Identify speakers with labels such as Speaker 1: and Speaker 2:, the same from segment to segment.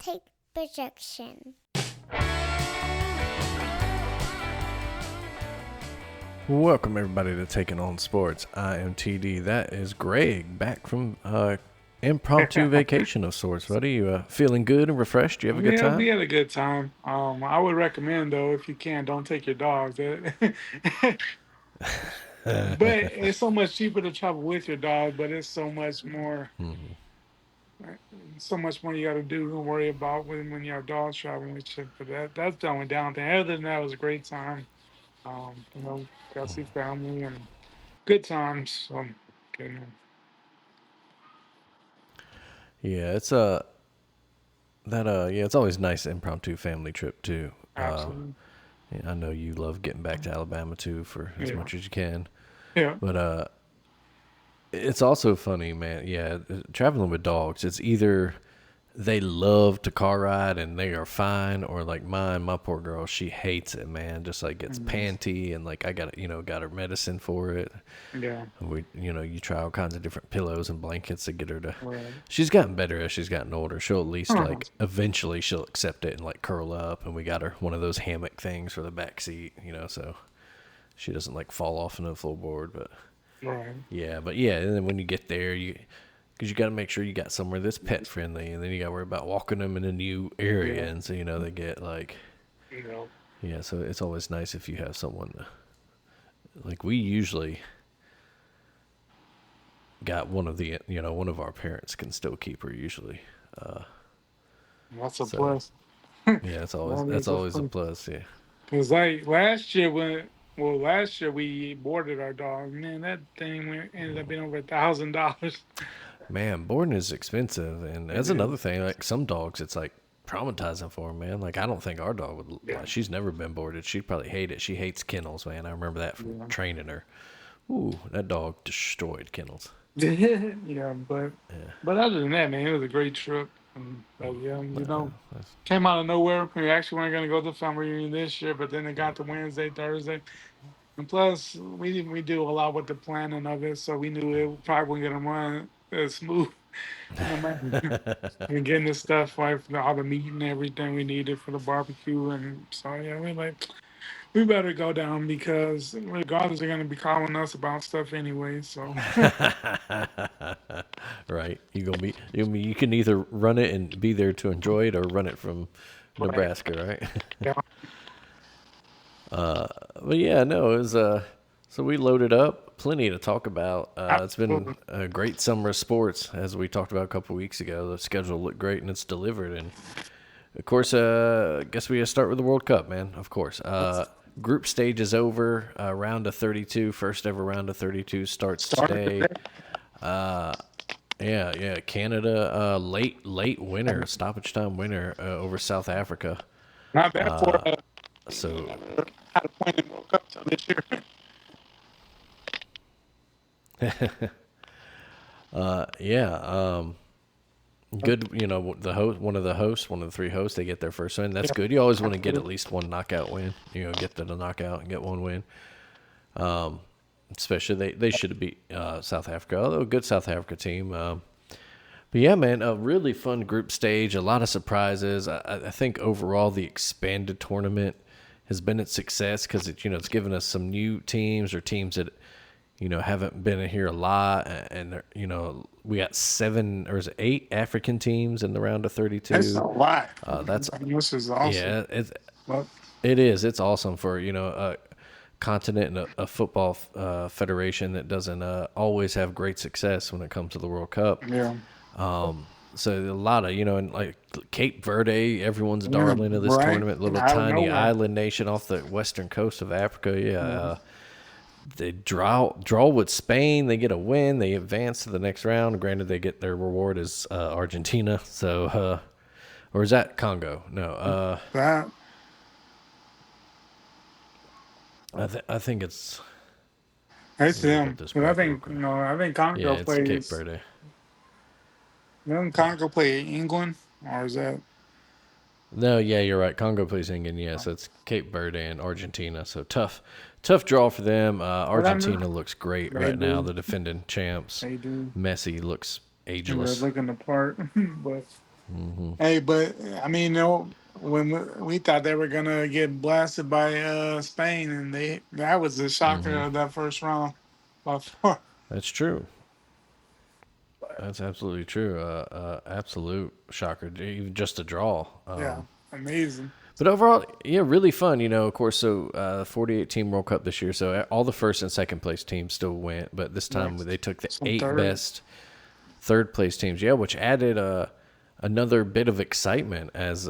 Speaker 1: take projection.
Speaker 2: Welcome everybody to Taking On Sports. I am TD. That is Greg, back from impromptu vacation of sorts. Buddy, you feeling good and refreshed? You have a good
Speaker 3: Yeah, we
Speaker 2: time?
Speaker 3: had a good time. I would recommend though, if you can, don't take your dogs. But it's so much cheaper to travel with your dog, but it's so much more you got to do and worry about when you have dogs traveling with you. But that's the only down thing. Other than that, it was a great time. Got to see family and good times. So, you know,
Speaker 2: Yeah, it's always nice impromptu family trip too.
Speaker 3: absolutely,
Speaker 2: Yeah, I know you love getting back to Alabama too for as
Speaker 3: yeah,
Speaker 2: much as you can.
Speaker 3: yeah.
Speaker 2: But it's also funny, man. Yeah, traveling with dogs, it's either they love to car ride and they are fine, or like my poor girl, she hates it, man. Just like gets
Speaker 3: Mhm.
Speaker 2: panty, and like I got her medicine for it.
Speaker 3: Yeah,
Speaker 2: You try all kinds of different pillows and blankets to get her to.
Speaker 3: right.
Speaker 2: She's gotten better as she's gotten older. She'll at least
Speaker 3: Uh-huh.
Speaker 2: like eventually she'll accept it and like curl up, and we got her one of those hammock things for the back seat, so she doesn't like fall off into the floorboard, but.
Speaker 3: Right.
Speaker 2: Yeah, and then when you get there, because you got to make sure you got somewhere that's pet friendly, and then you got to worry about walking them in a new area,
Speaker 3: Yeah.
Speaker 2: and so they get like,
Speaker 3: You know.
Speaker 2: yeah. So it's always nice if you have someone like we usually got one of our parents can still keep her usually.
Speaker 3: That's a
Speaker 2: So
Speaker 3: plus.
Speaker 2: yeah,
Speaker 3: That
Speaker 2: that's
Speaker 3: is a
Speaker 2: always a
Speaker 3: plus.
Speaker 2: plus. Yeah,
Speaker 3: Because like last year we boarded our dog. Man, that thing ended up being over $1,000.
Speaker 2: man, boarding is expensive, and
Speaker 3: It
Speaker 2: that's
Speaker 3: is.
Speaker 2: another thing. Like some dogs, it's like traumatizing for 'em, man. Like I don't think our dog would.
Speaker 3: Yeah.
Speaker 2: Like, she's never been boarded. She'd probably hate it. She hates kennels, man. I remember that from
Speaker 3: Yeah.
Speaker 2: training her. Ooh, that dog destroyed kennels.
Speaker 3: Yeah, but
Speaker 2: Yeah,
Speaker 3: other than that, man, it was a great trip. But yeah,
Speaker 2: that's,
Speaker 3: came out of nowhere. We actually weren't gonna go to the family reunion this year, but then it got to Wednesday, Thursday, and plus we do a lot with the planning of it, so we knew it probably wasn't gonna run as smooth. Man, and getting the stuff right for all the meat and everything we needed for the barbecue, and so yeah, we like we better go down because regardless, they're gonna be calling us about stuff anyway. So
Speaker 2: right. You can either run it and be there to enjoy it, or run it from
Speaker 3: right,
Speaker 2: Nebraska, right?
Speaker 3: yeah,
Speaker 2: But yeah, no, it was so we loaded up, plenty to talk about. It's been
Speaker 3: absolutely.
Speaker 2: a great summer of sports, as we talked about a couple weeks ago. The schedule looked great and it's delivered. And of course, I guess we gotta start with the World Cup, man. Of course. Group stage is over. Round of 32, first ever round of 32 starts
Speaker 3: Started
Speaker 2: today.
Speaker 3: today.
Speaker 2: Yeah. Canada, late winner, stoppage time winner over South Africa.
Speaker 3: Not bad for
Speaker 2: So
Speaker 3: had a point in World Cup till this year.
Speaker 2: yeah, good. The host, one of the three hosts, they get their first win. That's
Speaker 3: Yeah,
Speaker 2: good. You always want to get at
Speaker 3: absolutely.
Speaker 2: least one knockout win. Get to the knockout and get one win. Especially they should have beat South Africa, although a good South Africa team. But yeah, man, a really fun group stage. A lot of surprises. I think overall the expanded tournament has been a success because it's given us some new teams or teams that haven't been in here a lot, and we got 7 or is it 8 African teams in the round of
Speaker 3: That's a
Speaker 2: 32.
Speaker 3: lot.
Speaker 2: That's
Speaker 3: This is awesome.
Speaker 2: yeah,
Speaker 3: Well,
Speaker 2: it is. It's awesome for a continent and a football federation that doesn't always have great success when it comes to the World Cup.
Speaker 3: yeah,
Speaker 2: So a lot of and like Cape Verde, everyone's
Speaker 3: yeah,
Speaker 2: darling of this
Speaker 3: right.
Speaker 2: tournament, little
Speaker 3: Out of
Speaker 2: tiny
Speaker 3: nowhere.
Speaker 2: island nation off the western coast of Africa. Yeah,
Speaker 3: Yeah.
Speaker 2: they draw with Spain. They get a win. They advance to the next round. Granted, they get their reward as Argentina. So, or is that Congo? No,
Speaker 3: That
Speaker 2: I think it's.
Speaker 3: that's
Speaker 2: Let me look up
Speaker 3: them.
Speaker 2: this
Speaker 3: But I
Speaker 2: bracket real
Speaker 3: think
Speaker 2: quick.
Speaker 3: I think
Speaker 2: Yeah,
Speaker 3: Congo
Speaker 2: it's Cape
Speaker 3: plays.
Speaker 2: Verde.
Speaker 3: Doesn't Congo play England, or is that?
Speaker 2: No, yeah, you're right. Congo plays England. Yeah, so it's Cape Verde and Argentina. So tough draw for them.
Speaker 3: But I know
Speaker 2: Argentina looks great
Speaker 3: they
Speaker 2: right now.
Speaker 3: do.
Speaker 2: The defending champs.
Speaker 3: They do.
Speaker 2: Messi looks
Speaker 3: And they're
Speaker 2: ageless.
Speaker 3: looking the part, but Hey, but I mean, when we thought they were gonna get blasted by Spain, and that was the shocker of that first round by four.
Speaker 2: That's true. That's absolutely true. Absolute shocker. Even just a draw.
Speaker 3: Yeah, amazing.
Speaker 2: But overall, yeah, really fun. Of course, so 48 team World Cup this year. So all the first and second place teams still went, but this time
Speaker 3: Yes.
Speaker 2: they took the
Speaker 3: Some
Speaker 2: eight
Speaker 3: third.
Speaker 2: best third place teams. Yeah, which added another bit of excitement as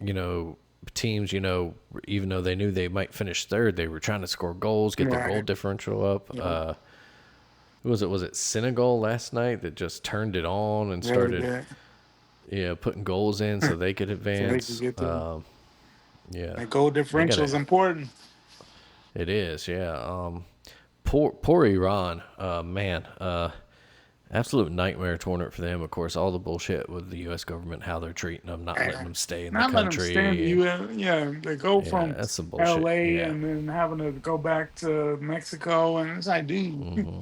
Speaker 2: you know teams. Even though they knew they might finish third, they were trying to score goals, get their goal
Speaker 3: Right.
Speaker 2: differential up.
Speaker 3: Yeah.
Speaker 2: Who was it? Was it Senegal last night that just turned it on and
Speaker 3: Really
Speaker 2: started,
Speaker 3: good.
Speaker 2: putting goals in so they could
Speaker 3: So they could
Speaker 2: advance?
Speaker 3: get the
Speaker 2: Yeah,
Speaker 3: that goal
Speaker 2: they
Speaker 3: differential
Speaker 2: got
Speaker 3: is
Speaker 2: to.
Speaker 3: important.
Speaker 2: It is, yeah. Poor Iran, man. Absolute nightmare tournament for them. Of course, all the bullshit with the U.S. government, how they're treating them, not letting
Speaker 3: Yeah.
Speaker 2: them stay in the
Speaker 3: Not letting them stand
Speaker 2: country.
Speaker 3: you. Yeah, they go
Speaker 2: Yeah,
Speaker 3: from
Speaker 2: that's some bullshit.
Speaker 3: L.A.
Speaker 2: Yeah.
Speaker 3: and then having to go back to Mexico, and it's like, dude,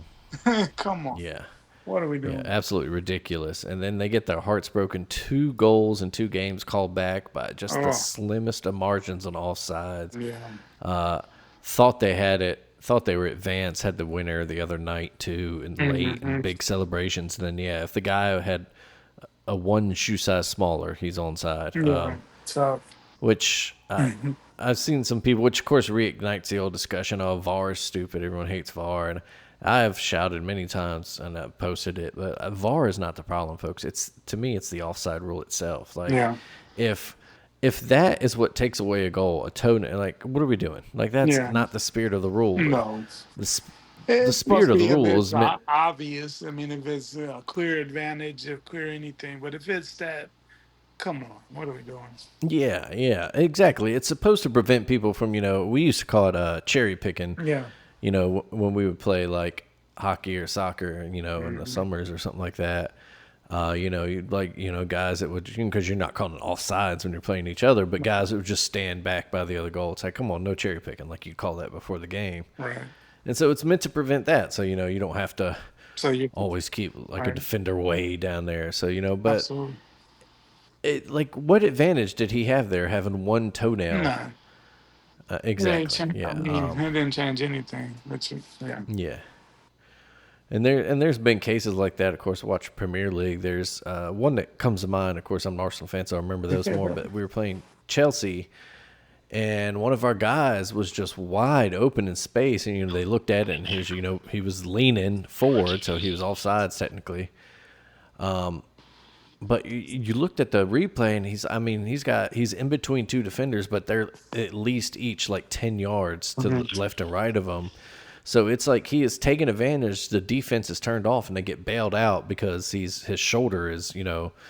Speaker 3: come on,
Speaker 2: Yeah.
Speaker 3: what are we
Speaker 2: Yeah,
Speaker 3: doing?
Speaker 2: absolutely ridiculous. And then they get their hearts broken. 2 goals in 2 games called back by just the
Speaker 3: Oh,
Speaker 2: slimmest of margins on all sides.
Speaker 3: yeah.
Speaker 2: Thought they had it. Thought they were advanced. Had the winner the other night too, and late and
Speaker 3: Mm-hmm.
Speaker 2: big celebrations. And then yeah, if the guy had a one shoe size smaller, he's onside.
Speaker 3: Yeah. So,
Speaker 2: Which I've seen some people, which of course reignites the old discussion of VAR is stupid. Everyone hates VAR, and I have shouted many times and I've posted it, but VAR is not the problem, folks. It's to me, it's the offside rule itself. Like
Speaker 3: yeah.
Speaker 2: if if that is what takes away a goal, a toe, like what are we doing? Like that's
Speaker 3: Yeah.
Speaker 2: not the spirit of the rule.
Speaker 3: No.
Speaker 2: The sp- the
Speaker 3: It's supposed
Speaker 2: spirit
Speaker 3: to
Speaker 2: of
Speaker 3: be
Speaker 2: the
Speaker 3: if
Speaker 2: rule
Speaker 3: it's
Speaker 2: is meant.
Speaker 3: obvious. I mean, if it's a clear advantage, a clear anything. But if it's that, come on, what are we doing?
Speaker 2: Yeah, yeah, exactly. It's supposed to prevent people from, we used to call it cherry picking,
Speaker 3: Yeah.
Speaker 2: when we would play like hockey or soccer, in the
Speaker 3: Mhm.
Speaker 2: summers or something like that. You'd like, guys that would, because you're not calling it offsides when you're playing each other, but guys that would just stand back by the other goal. It's like, come on, no cherry picking, like you call that before the game.
Speaker 3: Right.
Speaker 2: And so it's meant to prevent that. So, you don't have to
Speaker 3: So you
Speaker 2: always keep like a
Speaker 3: right.
Speaker 2: defender way down there. So, but
Speaker 3: Absolutely.
Speaker 2: like, what advantage did he have there having one toenail?
Speaker 3: Nah. It ain't
Speaker 2: Exactly.
Speaker 3: change. I
Speaker 2: Yeah.
Speaker 3: mean, it didn't change anything. But yeah.
Speaker 2: Yeah. There's been cases like that. Of course, watch Premier League. There's one that comes to mind. Of course, I'm an Arsenal fan, so I remember those more. But we were playing Chelsea, and one of our guys was just wide open in space, and they looked at it, and he was leaning forward, so he was offsides technically. But you looked at the replay, and he's in between two defenders, but they're at least each like 10 yards to the
Speaker 3: Mhm.
Speaker 2: left and right of him. So it's like he is taking advantage. The defense is turned off, and they get bailed out because his shoulder is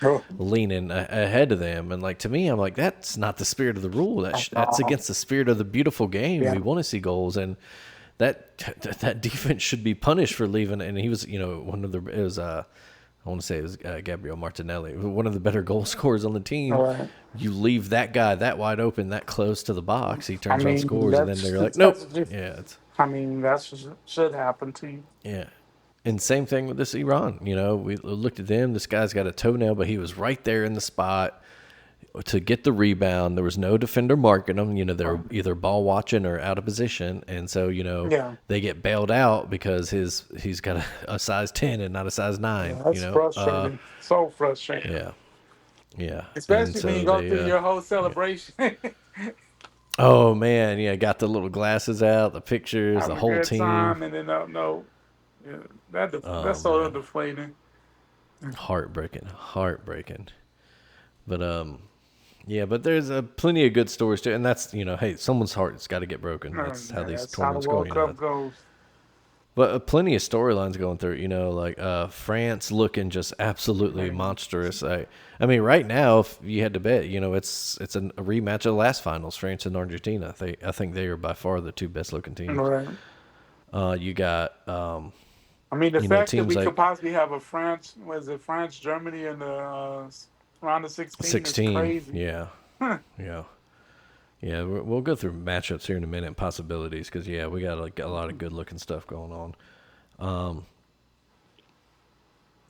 Speaker 3: Oh,
Speaker 2: leaning ahead of them. And like to me, I'm like, that's not the spirit of the rule. That's against the spirit of the beautiful game.
Speaker 3: yeah.
Speaker 2: We want to see goals, and that defense should be punished for leaving. And he was one of the it was I want to say it was Gabriel Martinelli, one of the better goal scorers on the team.
Speaker 3: All right.
Speaker 2: You leave that guy that wide open, that close to the box, he
Speaker 3: I
Speaker 2: turns around,
Speaker 3: mean,
Speaker 2: scores, and then
Speaker 3: that's
Speaker 2: they're like, nope.
Speaker 3: that's just.
Speaker 2: Yeah, it's
Speaker 3: I mean, that's should happen to you.
Speaker 2: yeah. And same thing with this Iran. We looked at them. This guy's got a toenail, but he was right there in the spot to get the rebound. There was no defender marking them. They're either ball watching or out of position, and so
Speaker 3: Yeah.
Speaker 2: they get bailed out because he's got a size 10 and not a size 9.
Speaker 3: Yeah, that's frustrating. So frustrating.
Speaker 2: Yeah, yeah, and
Speaker 3: Especially when you
Speaker 2: so
Speaker 3: go
Speaker 2: they
Speaker 3: through your whole celebration.
Speaker 2: oh man, yeah, got the little glasses out, the pictures,
Speaker 3: Have
Speaker 2: the
Speaker 3: a
Speaker 2: whole
Speaker 3: good
Speaker 2: team.
Speaker 3: time, and then no, yeah,
Speaker 2: Oh
Speaker 3: that's so
Speaker 2: man,
Speaker 3: deflating.
Speaker 2: heartbreaking. But yeah, but there's plenty of good stories too, and that's hey, someone's heart's got to get broken. That's how
Speaker 3: Yeah,
Speaker 2: these
Speaker 3: that's how the
Speaker 2: tournaments go.
Speaker 3: World Cup goes.
Speaker 2: But plenty of storylines going through. Like France looking just absolutely monstrous. I mean, right now, if you had to bet, it's a rematch of the last finals, France and Argentina. I think they are by far the two best looking teams.
Speaker 3: Right.
Speaker 2: You got
Speaker 3: I mean, the fact that
Speaker 2: teams
Speaker 3: we could
Speaker 2: like
Speaker 3: possibly have a France, was it France, Germany in the round of 16 is
Speaker 2: 16.
Speaker 3: crazy.
Speaker 2: Yeah, yeah. Yeah, we'll go through matchups here in a minute and possibilities because yeah, we got like a lot of good looking stuff going on.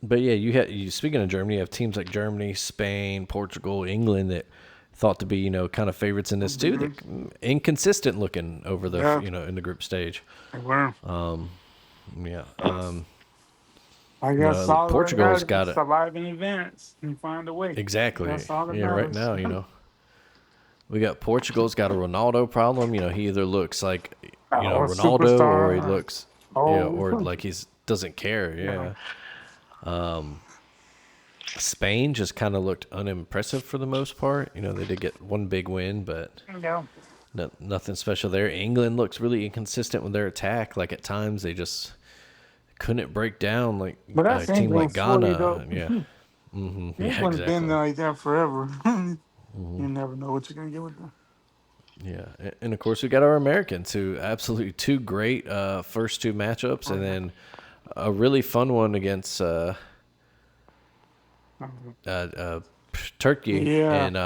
Speaker 2: But yeah, speaking of Germany, you have teams like Germany, Spain, Portugal, England that thought to be kind of favorites in this too.
Speaker 3: Hmm.
Speaker 2: That inconsistent looking over the
Speaker 3: Yeah,
Speaker 2: in the group stage.
Speaker 3: they were.
Speaker 2: Yeah,
Speaker 3: I guess all they
Speaker 2: Portugal's
Speaker 3: got is
Speaker 2: got it
Speaker 3: survive in advance and find a way.
Speaker 2: exactly.
Speaker 3: That's all that
Speaker 2: Yeah, right
Speaker 3: matters.
Speaker 2: now we got Portugal's got a Ronaldo problem. He either looks like
Speaker 3: Or a
Speaker 2: Ronaldo or he
Speaker 3: superstar.
Speaker 2: looks
Speaker 3: Oh,
Speaker 2: or like he's doesn't care.
Speaker 3: yeah.
Speaker 2: Yeah. Spain just kind of looked unimpressive for the most part. They did get one big win, but
Speaker 3: Yeah.
Speaker 2: nothing special there. England looks really inconsistent with their attack. Like at times they just couldn't break down like
Speaker 3: But
Speaker 2: a
Speaker 3: that's
Speaker 2: team like
Speaker 3: England's way,
Speaker 2: Ghana.
Speaker 3: though.
Speaker 2: Yeah. Yeah,
Speaker 3: England's been
Speaker 2: exactly.
Speaker 3: like that forever. You never know what you're going to get with them.
Speaker 2: Yeah. And of course we got our Americans who absolutely two great first two matchups and then a really fun one against uh, Turkey
Speaker 3: Yeah.
Speaker 2: and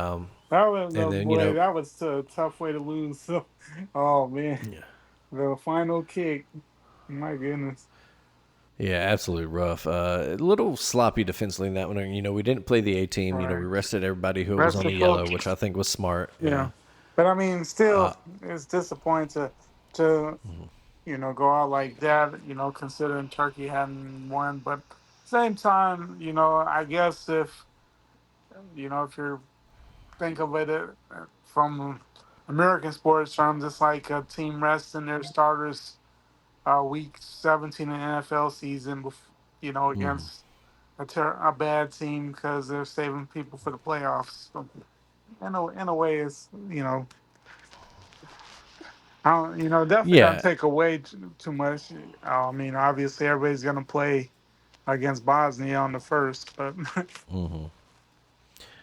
Speaker 3: That was,
Speaker 2: and then
Speaker 3: boy, that was a tough way to lose. So, oh, man.
Speaker 2: yeah.
Speaker 3: The final kick. My goodness.
Speaker 2: Yeah, absolutely rough. A little sloppy defensively in that one. We didn't play the A team.
Speaker 3: All
Speaker 2: We
Speaker 3: right.
Speaker 2: rested everybody who was
Speaker 3: Rest
Speaker 2: on
Speaker 3: the
Speaker 2: the yellow,
Speaker 3: folks.
Speaker 2: which I think was smart.
Speaker 3: Yeah.
Speaker 2: Yeah.
Speaker 3: But I mean, still, it's disappointing to go out like that. Considering Turkey hadn't won, but same time, I guess if you think of it from American sports terms, it's like a team resting their starters week 17 in the NFL season, against a bad team because they're saving people for the playoffs. So in a way, it's I don't, definitely don't
Speaker 2: Yeah.
Speaker 3: take away too much. I mean, obviously, everybody's going to play against Bosnia on the first, but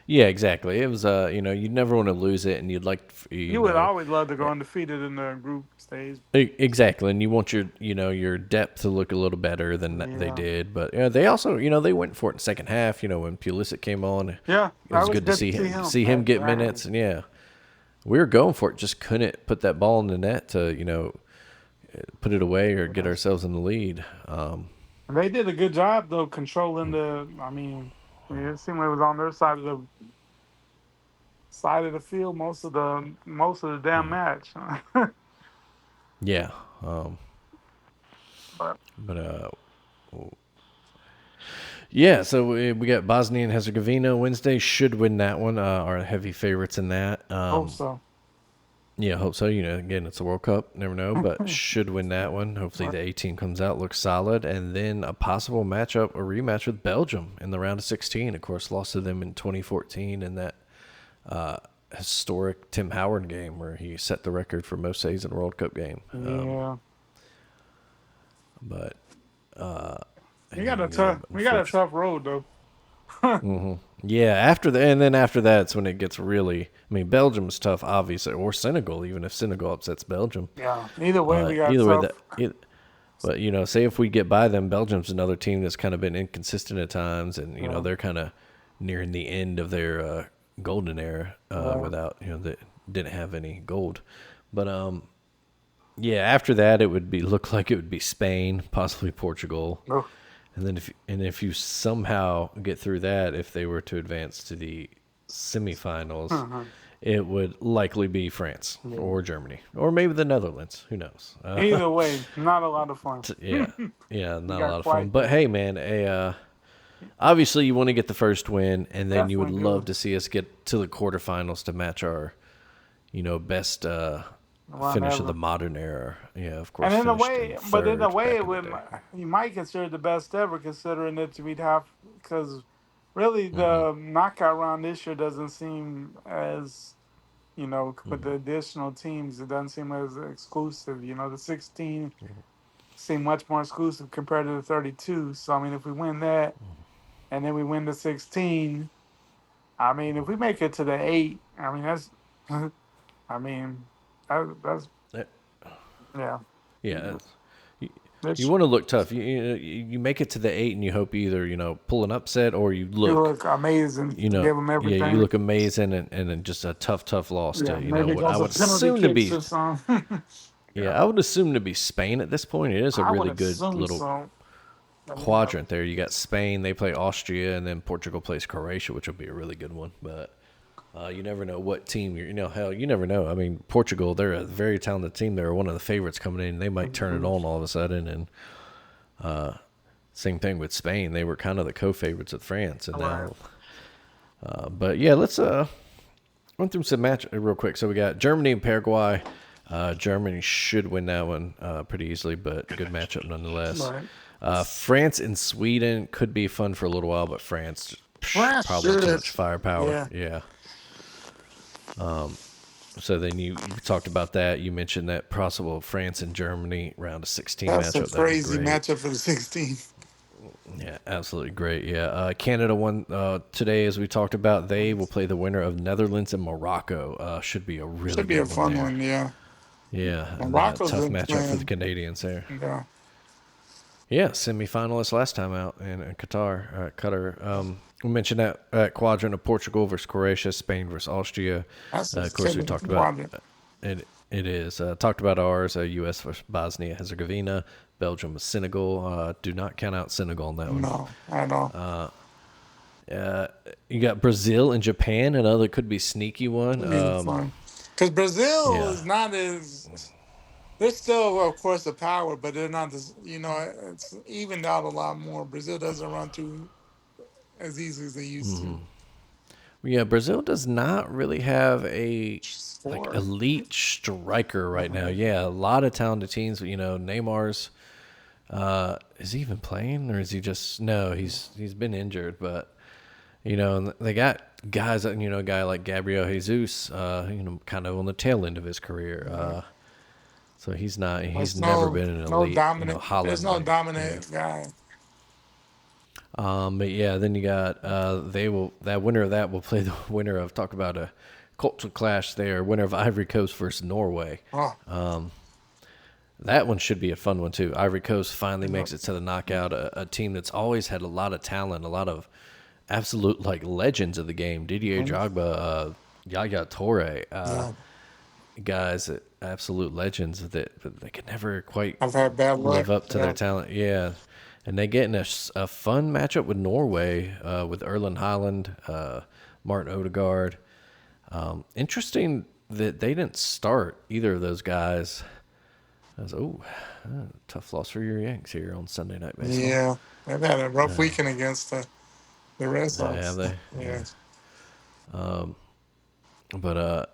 Speaker 2: Yeah, exactly. It was, you'd never want to lose it, and you'd like,
Speaker 3: you would always love to go undefeated in the group stage.
Speaker 2: exactly, and you want your depth to look a little better than they
Speaker 3: Yeah,
Speaker 2: did. But they also, they went for it in the second half. When Pulisic came on, it
Speaker 3: yeah, that
Speaker 2: was
Speaker 3: was
Speaker 2: good to
Speaker 3: good to
Speaker 2: see
Speaker 3: see
Speaker 2: him
Speaker 3: him.
Speaker 2: get
Speaker 3: Exactly.
Speaker 2: minutes, and yeah, we were going for it, just couldn't put that ball in the net to put it away or get
Speaker 3: Yes.
Speaker 2: ourselves in the lead.
Speaker 3: And they did a good job though controlling the. I mean, it seemed like it was on their side of the field most of the damn match.
Speaker 2: Yeah,
Speaker 3: But
Speaker 2: but yeah. So we got Bosnia and Herzegovina Wednesday. Should win that one. Are heavy favorites in that.
Speaker 3: hope so.
Speaker 2: Yeah, hope so. Again, it's a World Cup. Never know, but should win that one. Hopefully, the A team comes out, looks solid, and then a possible matchup, a rematch with Belgium in the round of 16. Of course, lost to them in 2014 in that historic Tim Howard game where he set the record for most saves in a World Cup game.
Speaker 3: Yeah,
Speaker 2: But
Speaker 3: we got a
Speaker 2: and,
Speaker 3: tough we got a
Speaker 2: unfortunately,
Speaker 3: tough road though.
Speaker 2: yeah. After that's when it gets really. I mean, Belgium's tough, obviously, or Senegal, even if Senegal upsets Belgium.
Speaker 3: Yeah. Either way, we
Speaker 2: But
Speaker 3: got
Speaker 2: either way,
Speaker 3: tough.
Speaker 2: but say if we get by them, Belgium's another team that's kind of been inconsistent at times, and
Speaker 3: Yeah.
Speaker 2: they're kind of nearing the end of their golden era
Speaker 3: Right.
Speaker 2: without they didn't have any gold. But yeah, after that it would be look like it would be Spain, possibly Portugal,
Speaker 3: No.
Speaker 2: and then if you somehow get through that, if they were to advance to the semifinals.
Speaker 3: Uh-huh.
Speaker 2: It would likely be France or Germany or maybe the Netherlands. Who knows?
Speaker 3: Either way, not a lot of fun.
Speaker 2: Yeah,
Speaker 3: We
Speaker 2: not a
Speaker 3: got
Speaker 2: lot of fun.
Speaker 3: quite
Speaker 2: But hey, man, obviously you want to get the first win, and then you would
Speaker 3: definitely
Speaker 2: love
Speaker 3: do.
Speaker 2: to see us get to the quarterfinals to match our, best
Speaker 3: Run
Speaker 2: finish of
Speaker 3: ever.
Speaker 2: the modern era. Yeah, of course.
Speaker 3: And in a
Speaker 2: Finished in
Speaker 3: way, but in a
Speaker 2: third
Speaker 3: way,
Speaker 2: back
Speaker 3: it
Speaker 2: in the
Speaker 3: would
Speaker 2: day.
Speaker 3: you might consider it the best ever, considering that we'd have because really the knockout round this year doesn't seem as with the additional teams, it doesn't seem as exclusive. The 16 seem much more exclusive compared to the 32. So I mean, if we win that and then we win the 16, I mean, if we make it to the 8, I mean that's, I mean, that's
Speaker 2: Eh,
Speaker 3: yeah.
Speaker 2: Yeah, you
Speaker 3: That's,
Speaker 2: want to look tough. You make it to the 8, and you hope either pull an upset or you
Speaker 3: you
Speaker 2: look.
Speaker 3: look amazing. Give them
Speaker 2: Yeah, you
Speaker 3: everything.
Speaker 2: look amazing, and then just a tough loss
Speaker 3: Yeah,
Speaker 2: to
Speaker 3: maybe
Speaker 2: what I
Speaker 3: goes a
Speaker 2: would
Speaker 3: penalty
Speaker 2: assume to
Speaker 3: kicks
Speaker 2: be.
Speaker 3: or something.
Speaker 2: Yeah,
Speaker 3: Yeah,
Speaker 2: I would assume to be Spain at this point. It is a
Speaker 3: I would
Speaker 2: really good
Speaker 3: assume
Speaker 2: little.
Speaker 3: so.
Speaker 2: quadrant there. You got Spain, they play Austria, and then Portugal plays Croatia, which will be a really good one. But you never know what team hell, you never know. I mean, Portugal, they're a very talented team. They're one of the favorites coming in. They might turn it on all of a sudden. And same thing with Spain. They were kind of the co-favorites with France, and now. But yeah, let's run through some match real quick. So we got Germany and Paraguay. Germany should win that one pretty easily, but good matchup nonetheless. France and Sweden could be fun for a little while, but France probably too much firepower. Yeah. So then you talked about that. You mentioned that possible France and Germany round of 16
Speaker 3: That's a
Speaker 2: matchup. That'd be
Speaker 3: crazy
Speaker 2: great.
Speaker 3: matchup for the 16.
Speaker 2: Yeah, absolutely great. Yeah, Canada won today, as we talked about. They will play the winner of Netherlands and Morocco. Should be a really
Speaker 3: Should be
Speaker 2: good
Speaker 3: a fun
Speaker 2: there.
Speaker 3: one, yeah.
Speaker 2: Yeah, and
Speaker 3: Morocco's
Speaker 2: tough
Speaker 3: been
Speaker 2: matchup for the
Speaker 3: playing.
Speaker 2: Canadians there.
Speaker 3: Yeah.
Speaker 2: Yeah, semifinalists last time out in Qatar. We mentioned that quadrant of Portugal versus Croatia, Spain versus Austria.
Speaker 3: That's a
Speaker 2: Of course, we
Speaker 3: killer
Speaker 2: talked about
Speaker 3: quadrant.
Speaker 2: it is talked about ours. U.S. versus Bosnia Herzegovina, Belgium with Senegal. Do not count out Senegal on that one.
Speaker 3: No, at all.
Speaker 2: You got Brazil and Japan, another could be sneaky one.
Speaker 3: It'll be fun. Because Brazil
Speaker 2: Yeah.
Speaker 3: is not as. They're still, of course, a power, but they're not as. It's evened out a lot more. Brazil doesn't run through as easy as they used to.
Speaker 2: Yeah, Brazil does not really have a
Speaker 3: Score.
Speaker 2: elite striker right now. Yeah, a lot of talented teams. Neymar's is he even playing or is he just no? He's been injured, but and they got guys. A guy like Gabriel Jesus. Kind of on the tail end of his career. So he's not. He's never been an
Speaker 3: No
Speaker 2: elite.
Speaker 3: dominant. There's
Speaker 2: Holland.
Speaker 3: no dominant guy.
Speaker 2: But yeah, then you got that winner of that will play the winner of talk about a cultural clash there. Winner of Ivory Coast versus Norway.
Speaker 3: Oh,
Speaker 2: That one should be a fun one too. Ivory Coast finally makes it to the knockout. A team that's always had a lot of talent, a lot of absolute legends of the game. Didier Drogba, Yaya Toure,
Speaker 3: yeah.
Speaker 2: guys, absolute legends that they could never quite
Speaker 3: I've had bad luck.
Speaker 2: live up to their talent. Yeah. And they get in a fun matchup with Norway with Erling Haaland, Martin Odegaard. Interesting that they didn't start either of those guys. I was, tough loss for your Yanks here on Sunday Night Baseball.
Speaker 3: Yeah, they've had a rough weekend against the Red Sox.
Speaker 2: Have they?
Speaker 3: Yeah.
Speaker 2: But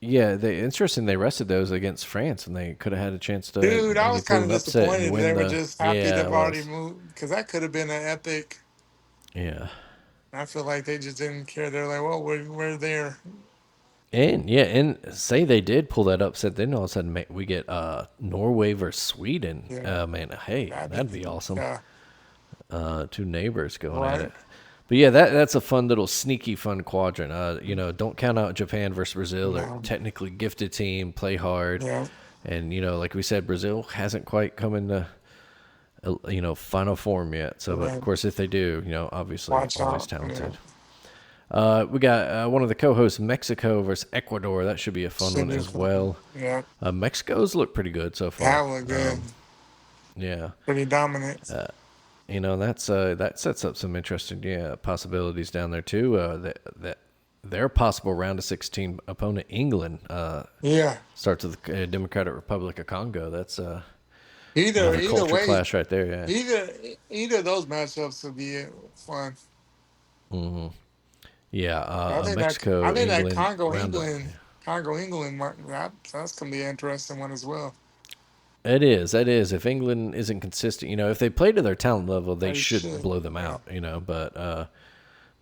Speaker 2: yeah, interesting. They rested those against France, and they could have had a chance to.
Speaker 3: Dude, I
Speaker 2: maybe
Speaker 3: was
Speaker 2: pull
Speaker 3: kind of
Speaker 2: an upset and
Speaker 3: disappointed.
Speaker 2: win
Speaker 3: They were
Speaker 2: the-
Speaker 3: just happy
Speaker 2: Yeah,
Speaker 3: they've
Speaker 2: it
Speaker 3: already
Speaker 2: was.
Speaker 3: moved because that could have been an epic.
Speaker 2: Yeah.
Speaker 3: I feel like they just didn't care. They're like, well, we're there.
Speaker 2: And say they did pull that upset, then all of a sudden we get Norway versus Sweden.
Speaker 3: Yeah.
Speaker 2: Man, hey, that'd be awesome.
Speaker 3: Yeah.
Speaker 2: Two neighbors going at
Speaker 3: Right.
Speaker 2: it. But yeah, that's a fun little sneaky fun quadrant. Don't count out Japan versus Brazil. They're
Speaker 3: No.
Speaker 2: technically gifted team, play hard,
Speaker 3: Yeah.
Speaker 2: and like we said, Brazil hasn't quite come into final form yet. So, but of
Speaker 3: Right.
Speaker 2: course, if they do, obviously
Speaker 3: Watch
Speaker 2: always
Speaker 3: out.
Speaker 2: talented. We got one of the co-hosts, Mexico versus Ecuador. That should be a fun
Speaker 3: Should
Speaker 2: one
Speaker 3: be
Speaker 2: as
Speaker 3: fun.
Speaker 2: well.
Speaker 3: Yeah.
Speaker 2: Mexico's look pretty good so far.
Speaker 3: That looked good.
Speaker 2: Yeah.
Speaker 3: Pretty dominant.
Speaker 2: That's that sets up some interesting possibilities down there too. That their possible round of 16 opponent, England,
Speaker 3: Yeah.
Speaker 2: starts with the Democratic Republic of Congo. That's
Speaker 3: Either
Speaker 2: another culture
Speaker 3: way,
Speaker 2: clash right there. Yeah.
Speaker 3: either of those matchups would be fun.
Speaker 2: Yeah.
Speaker 3: I think
Speaker 2: Mexico,
Speaker 3: that
Speaker 2: England,
Speaker 3: Congo
Speaker 2: round of-
Speaker 3: England that's gonna be an interesting one as well.
Speaker 2: It is. That is. If England isn't consistent, if they play to their talent level, they
Speaker 3: They
Speaker 2: should
Speaker 3: should,
Speaker 2: blow them out. But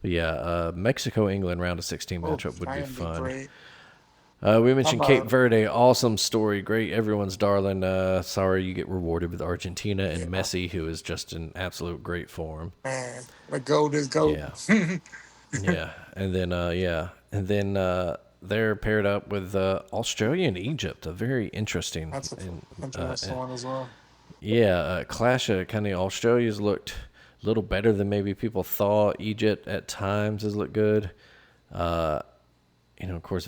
Speaker 2: yeah, Mexico England round of 16 matchup would be
Speaker 3: That'd
Speaker 2: fun.
Speaker 3: great.
Speaker 2: We mentioned
Speaker 3: How
Speaker 2: Cape
Speaker 3: about-
Speaker 2: Verde, awesome story, great, everyone's darling. Sorry you get rewarded with Argentina and Messi, who is just in absolute great form.
Speaker 3: Man, the goat is goat.
Speaker 2: Yeah. Yeah, and then they're paired up with Australia and Egypt, a very interesting.
Speaker 3: That's a
Speaker 2: and,
Speaker 3: interesting one as well.
Speaker 2: Yeah, clash of kind of Australia's looked a little better than maybe people thought. Egypt at times has looked good. Of course,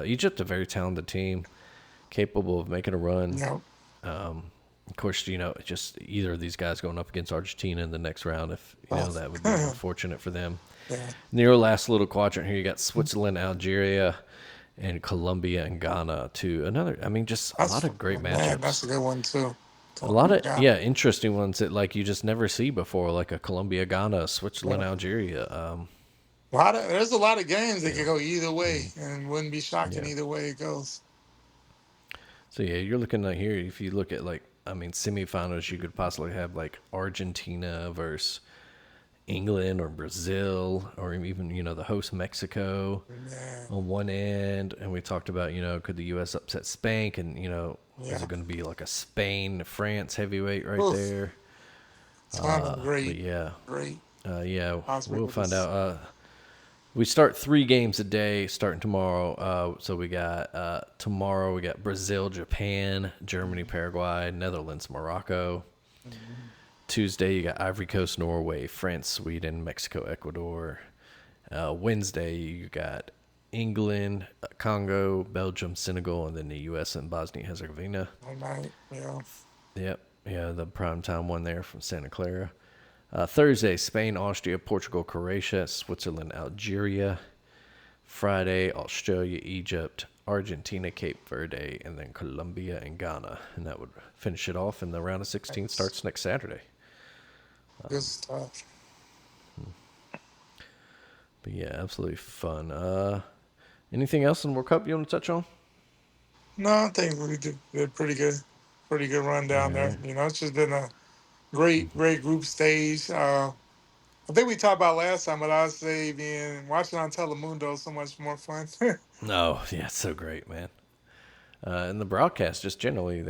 Speaker 2: Egypt a very talented team, capable of making a run.
Speaker 3: No.
Speaker 2: Of course, just either of these guys going up against Argentina in the next round, if
Speaker 4: Oh,
Speaker 2: that would be unfortunate for them.
Speaker 4: yeah.
Speaker 2: In your last little quadrant here, you got Switzerland, Algeria, and Colombia and Ghana. To another, I mean, just a lot
Speaker 4: That's
Speaker 2: of great
Speaker 4: man, that's
Speaker 2: matchups.
Speaker 4: a good one too.
Speaker 2: A lot of
Speaker 4: Yeah.
Speaker 2: interesting ones that like you just never see before, like a Colombia, Ghana, Switzerland,
Speaker 4: Yeah.
Speaker 2: Algeria.
Speaker 4: There's a lot of games that
Speaker 2: Yeah,
Speaker 4: could go either way, and wouldn't be shocking
Speaker 2: yeah.
Speaker 4: either way it goes.
Speaker 2: So yeah, you're looking at here. If you look at like, I mean, semifinals, you could possibly have like Argentina versus England or Brazil, or even the host Mexico
Speaker 4: Yeah,
Speaker 2: on one end. And we talked about could the U.S. upset Spain, and is
Speaker 4: yeah.
Speaker 2: it going to be like a Spain France heavyweight right
Speaker 4: Oof,
Speaker 2: there?
Speaker 4: ton of
Speaker 2: But
Speaker 4: great,
Speaker 2: yeah,
Speaker 4: great
Speaker 2: yeah, we'll find
Speaker 4: possibilities.
Speaker 2: out. We start 3 games a day starting tomorrow. So we got tomorrow we got Brazil, Japan, Germany, Paraguay, Netherlands, Morocco.
Speaker 4: Mhm.
Speaker 2: Tuesday you got Ivory Coast, Norway, France, Sweden, Mexico, Ecuador. Wednesday you got England, Congo, Belgium, Senegal, and then the U.S. and Bosnia Herzegovina.
Speaker 4: All night, yeah.
Speaker 2: Yep, yeah, the primetime one there from Santa Clara. Thursday, Spain, Austria, Portugal, Croatia, Switzerland, Algeria. Friday, Australia, Egypt, Argentina, Cape Verde, and then Colombia and Ghana. And that would finish it off. And the round of 16
Speaker 4: Nice.
Speaker 2: starts next Saturday.
Speaker 4: Good stuff.
Speaker 2: But yeah, absolutely fun. Anything else in World Cup you want to touch on?
Speaker 4: No, I think we did pretty good run
Speaker 2: All
Speaker 4: down there.
Speaker 2: right.
Speaker 4: It's just been a great group stage. I think we talked about last time, but I'd say being watching on Telemundo is so much more fun.
Speaker 2: No, yeah, it's so great, man. And the broadcast, just generally,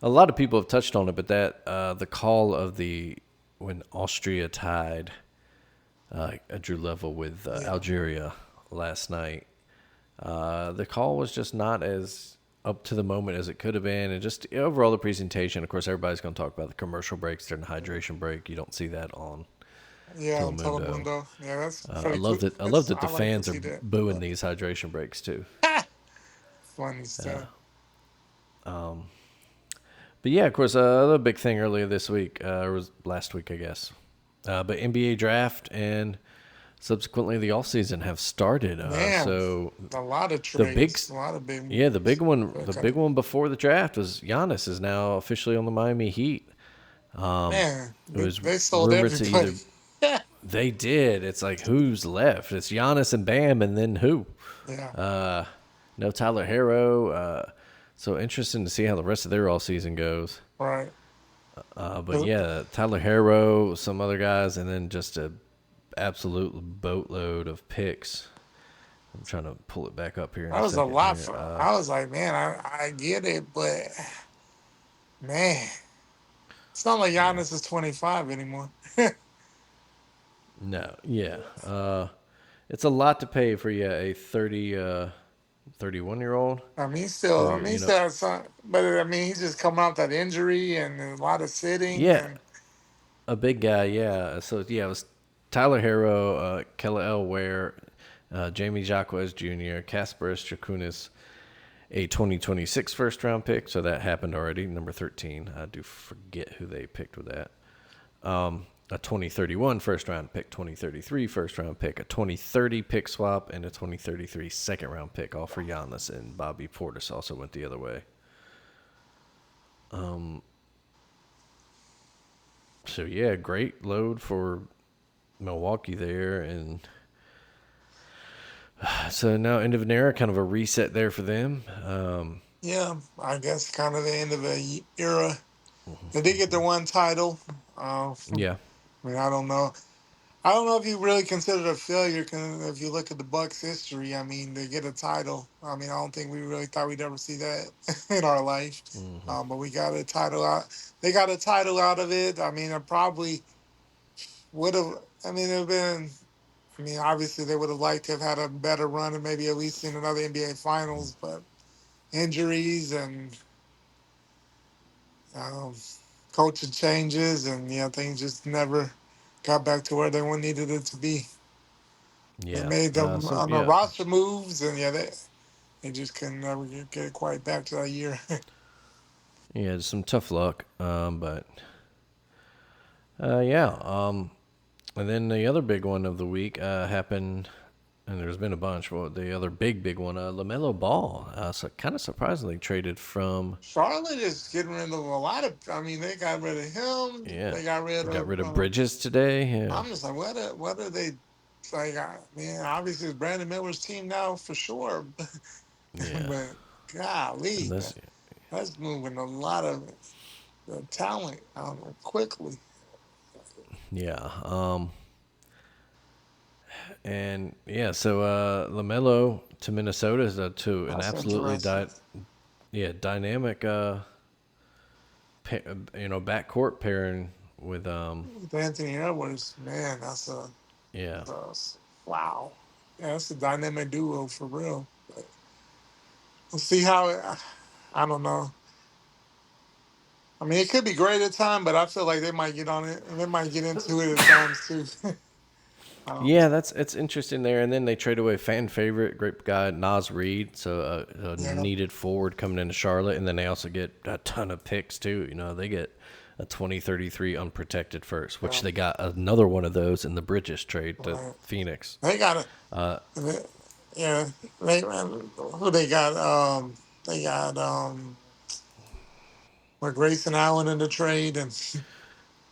Speaker 2: a lot of people have touched on it, but that the call of the when Austria tied drew level with
Speaker 4: Yeah,
Speaker 2: Algeria last night. The call was just not as up to the moment as it could have been, and just overall the presentation. Of course, everybody's going to talk about the commercial breaks during the hydration break. You don't see that on
Speaker 4: yeah, on
Speaker 2: Telemundo.
Speaker 4: Telemundo. Yeah, that's
Speaker 2: I
Speaker 4: pretty cool.
Speaker 2: love that. I love
Speaker 4: That's
Speaker 2: that
Speaker 4: I
Speaker 2: the
Speaker 4: like to
Speaker 2: fans are
Speaker 4: see that.
Speaker 2: booing these hydration breaks too.
Speaker 4: Funny stuff.
Speaker 2: But yeah, of course, another big thing earlier this week, or was last week, I guess. But NBA draft and subsequently the off season have started.
Speaker 4: Man,
Speaker 2: So
Speaker 4: a lot of
Speaker 2: the big,
Speaker 4: trades, a lot of big.
Speaker 2: yeah, the
Speaker 4: Okay.
Speaker 2: big one before the draft was Giannis is now officially on the Miami Heat.
Speaker 4: Man,
Speaker 2: It was
Speaker 4: they sold
Speaker 2: rumored to
Speaker 4: everybody.
Speaker 2: either they did. It's like who's left? It's Giannis and Bam, and then who?
Speaker 4: Yeah,
Speaker 2: No Tyler Harrow. So interesting to see how the rest of their all season goes.
Speaker 4: right.
Speaker 2: But yeah, Tyler Harrow, some other guys, and then just a absolute boatload of picks. I'm trying to pull it back up here in
Speaker 4: That
Speaker 2: a
Speaker 4: was a
Speaker 2: second
Speaker 4: lot
Speaker 2: here.
Speaker 4: for. I was like, man, I get it, but man, it's not like
Speaker 2: Yeah,
Speaker 4: Giannis is 25 anymore.
Speaker 2: no, yeah, it's a lot to pay for a 31 year old
Speaker 4: I
Speaker 2: who
Speaker 4: mean, he still has some, but I mean, he's just coming off that injury and a lot of sitting
Speaker 2: yeah,
Speaker 4: and
Speaker 2: a big guy, yeah. So yeah, it was Tyler Harrow, Kella L. Ware, Jamie Jacques Jr., Kasparis Jakunis, a 2026 first round pick. So that happened already, number 13. I do forget who they picked with that. A 2031 first round pick, 2033 first round pick, a 2030 pick swap, and a 2033 second round pick, all for Giannis. And Bobby Portis also went the other way. So yeah, great load for Milwaukee there, and so now end of an era, kind of a reset there for them.
Speaker 4: yeah, I guess kind of the end of a era. They did get their one title. I
Speaker 2: Yeah,
Speaker 4: mean, I don't know. I don't know if you really consider it a failure. If you look at the Bucks' history, I mean, they get a title. I mean, I don't think we really thought we'd ever see that in our life. But we got a title out. They got a title out of it. I mean, it probably would have. I mean, it would have been. I mean, obviously, they would have liked to have had a better run and maybe at least in another NBA Finals. But injuries and um, coaching changes and things just never got back to where they needed it to be. They
Speaker 2: yeah.
Speaker 4: made them
Speaker 2: So
Speaker 4: on the
Speaker 2: yeah,
Speaker 4: roster moves, and they just couldn't never get quite back to that year.
Speaker 2: Yeah, some tough luck. But yeah. And then the other big one of the week happened, and there's been a bunch. Well, the other big one, LaMelo Ball. So kind of surprisingly traded from.
Speaker 4: Charlotte is getting rid of a lot of. I mean, they got rid of him.
Speaker 2: Yeah,
Speaker 4: They got rid
Speaker 2: got
Speaker 4: of.
Speaker 2: rid of Bridges today. Yeah,
Speaker 4: I'm just like, what are they? Like, I mean, obviously it's Brandon Miller's team now for sure,
Speaker 2: yeah.
Speaker 4: but
Speaker 2: And
Speaker 4: golly,
Speaker 2: this,
Speaker 4: that's moving a lot of talent quickly.
Speaker 2: yeah. And yeah, so Lamelo to Minnesota is to an
Speaker 4: That's
Speaker 2: absolutely
Speaker 4: interesting.
Speaker 2: dynamic backcourt pairing with
Speaker 4: With Anthony Edwards, man,
Speaker 2: yeah.
Speaker 4: that's wow. Yeah, that's a dynamic duo for real. But we'll see how it. I don't know. I mean, it could be great at time, but I feel like they might get on it. They might get into it at times too. um,
Speaker 2: Yeah, that's it's interesting there. And then they trade away fan favorite, great guy Nas Reed, so a
Speaker 4: yeah,
Speaker 2: needed forward coming into Charlotte, and then they also get a ton of picks too. They get a 2033 unprotected first, which
Speaker 4: yeah,
Speaker 2: they got another one of those in the Bridges trade to
Speaker 4: right.
Speaker 2: Phoenix.
Speaker 4: They got it.
Speaker 2: Uh,
Speaker 4: Yeah, who they got? They got with Grayson Allen in the trade, and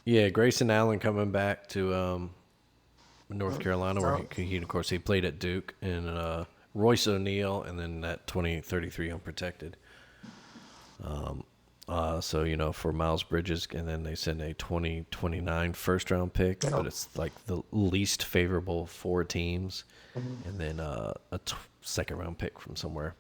Speaker 2: yeah, Grayson Allen coming back to North Carolina, where
Speaker 4: uh,
Speaker 2: he of course he played at Duke, and Royce O'Neal, and then that 2033 unprotected. So for Miles Bridges, and then they send a 2029 first round pick,
Speaker 4: you
Speaker 2: but
Speaker 4: know,
Speaker 2: it's like the least favorable four teams,
Speaker 4: mhm,
Speaker 2: and then second round pick from somewhere.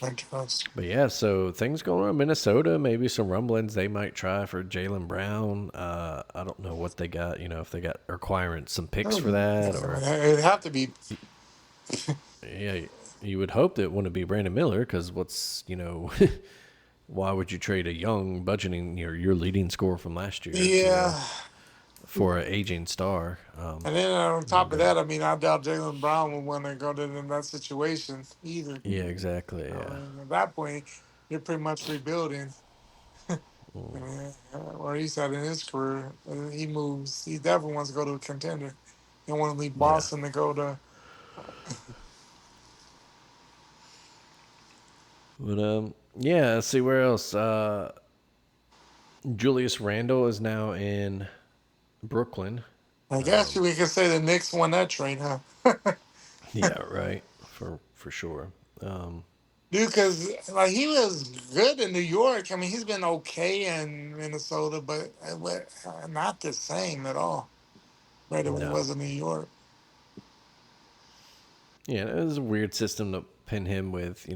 Speaker 4: interesting.
Speaker 2: But yeah, so things going on in Minnesota. Maybe some rumblings they might try for Jalen Brown. I don't know what they got. If they got requiring some picks for that, or
Speaker 4: It'd have to be.
Speaker 2: yeah, you would hope that it wouldn't be Brandon Miller, because why would you trade a young budgeting your leading scorer from last year to
Speaker 4: Yeah,
Speaker 2: for an aging star?
Speaker 4: and then on
Speaker 2: You know,
Speaker 4: top of
Speaker 2: go.
Speaker 4: that, I mean, I doubt Jalen Brown would want to go to that situation either.
Speaker 2: Yeah, exactly.
Speaker 4: I
Speaker 2: Yeah.
Speaker 4: mean, at that point, you're pretty much rebuilding. Where he's at in his career, he moves. He definitely wants to go to a contender. He don't want to leave
Speaker 2: Yeah.
Speaker 4: Boston to go to.
Speaker 2: But yeah. Let's see where else. Julius Randle is now in Brooklyn.
Speaker 4: I guess we could say the Knicks won that trade, huh?
Speaker 2: Yeah, right. For sure.
Speaker 4: Dude, because like he was good in New York. I mean, he's been okay in Minnesota, but not the same at all. Right, when he
Speaker 2: No.
Speaker 4: was in New York.
Speaker 2: Yeah, it was a weird system to pin him with,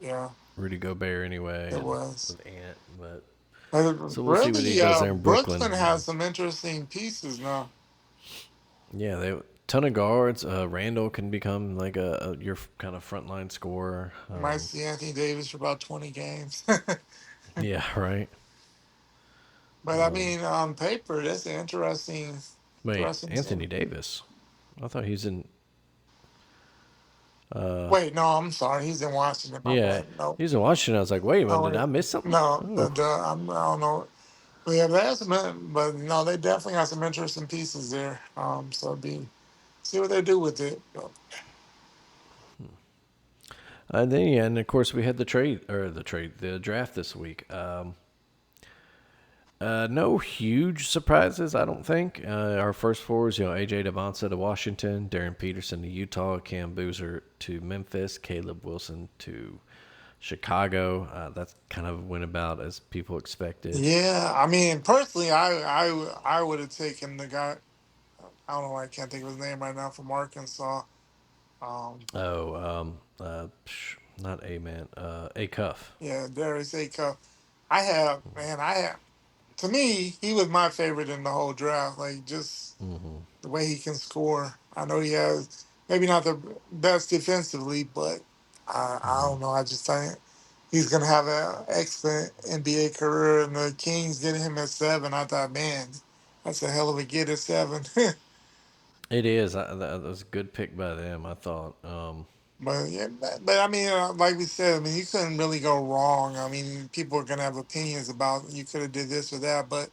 Speaker 4: Yeah,
Speaker 2: Rudy Gobert anyway,
Speaker 4: it
Speaker 2: and
Speaker 4: was.
Speaker 2: with Ant. But so we'll see what he
Speaker 4: Really,
Speaker 2: does there in
Speaker 4: Brooklyn
Speaker 2: Brooklyn.
Speaker 4: has some interesting pieces now.
Speaker 2: Yeah, they ton of guards. Randall can become like your kind of frontline scorer.
Speaker 4: You might see Anthony Davis for about 20 games.
Speaker 2: Yeah, right.
Speaker 4: But I mean, on paper, that's an
Speaker 2: Wait,
Speaker 4: interesting
Speaker 2: Anthony
Speaker 4: team.
Speaker 2: Davis. I thought he's in. Uh,
Speaker 4: Wait, no, I'm sorry. He's in Washington. My
Speaker 2: yeah,
Speaker 4: bad. No,
Speaker 2: he's in Washington. I was like, wait a minute,
Speaker 4: no,
Speaker 2: did I miss something?
Speaker 4: no.
Speaker 2: Oh,
Speaker 4: I don't know. But yeah, that's but no, they definitely got some interesting pieces there. So be see what they do with it.
Speaker 2: and then yeah, and of course we had the draft this week. No huge surprises, I don't think. Our first fours, AJ Devonta to Washington, Darren Peterson to Utah, Cam Boozer to Memphis, Caleb Wilson to Chicago. That kind of went about as people expected.
Speaker 4: Yeah, I mean, personally, I would have taken the guy. I don't know. I can't think of his name right now from Arkansas. Um,
Speaker 2: Oh, not A man, A Cuff.
Speaker 4: yeah, Darius Acuff. I have. To me, he was my favorite in the whole draft. Like just the way he can score. I know he has maybe not the best defensively, but I don't know. I just think he's gonna have an excellent NBA career. And the Kings getting him at 7, I thought, man, that's a hell of a get at 7.
Speaker 2: It is. That was a good pick by them, I thought.
Speaker 4: But yeah, but I mean, like we said, I mean, you couldn't really go wrong. I mean, people are gonna have opinions about you could have did this or that, but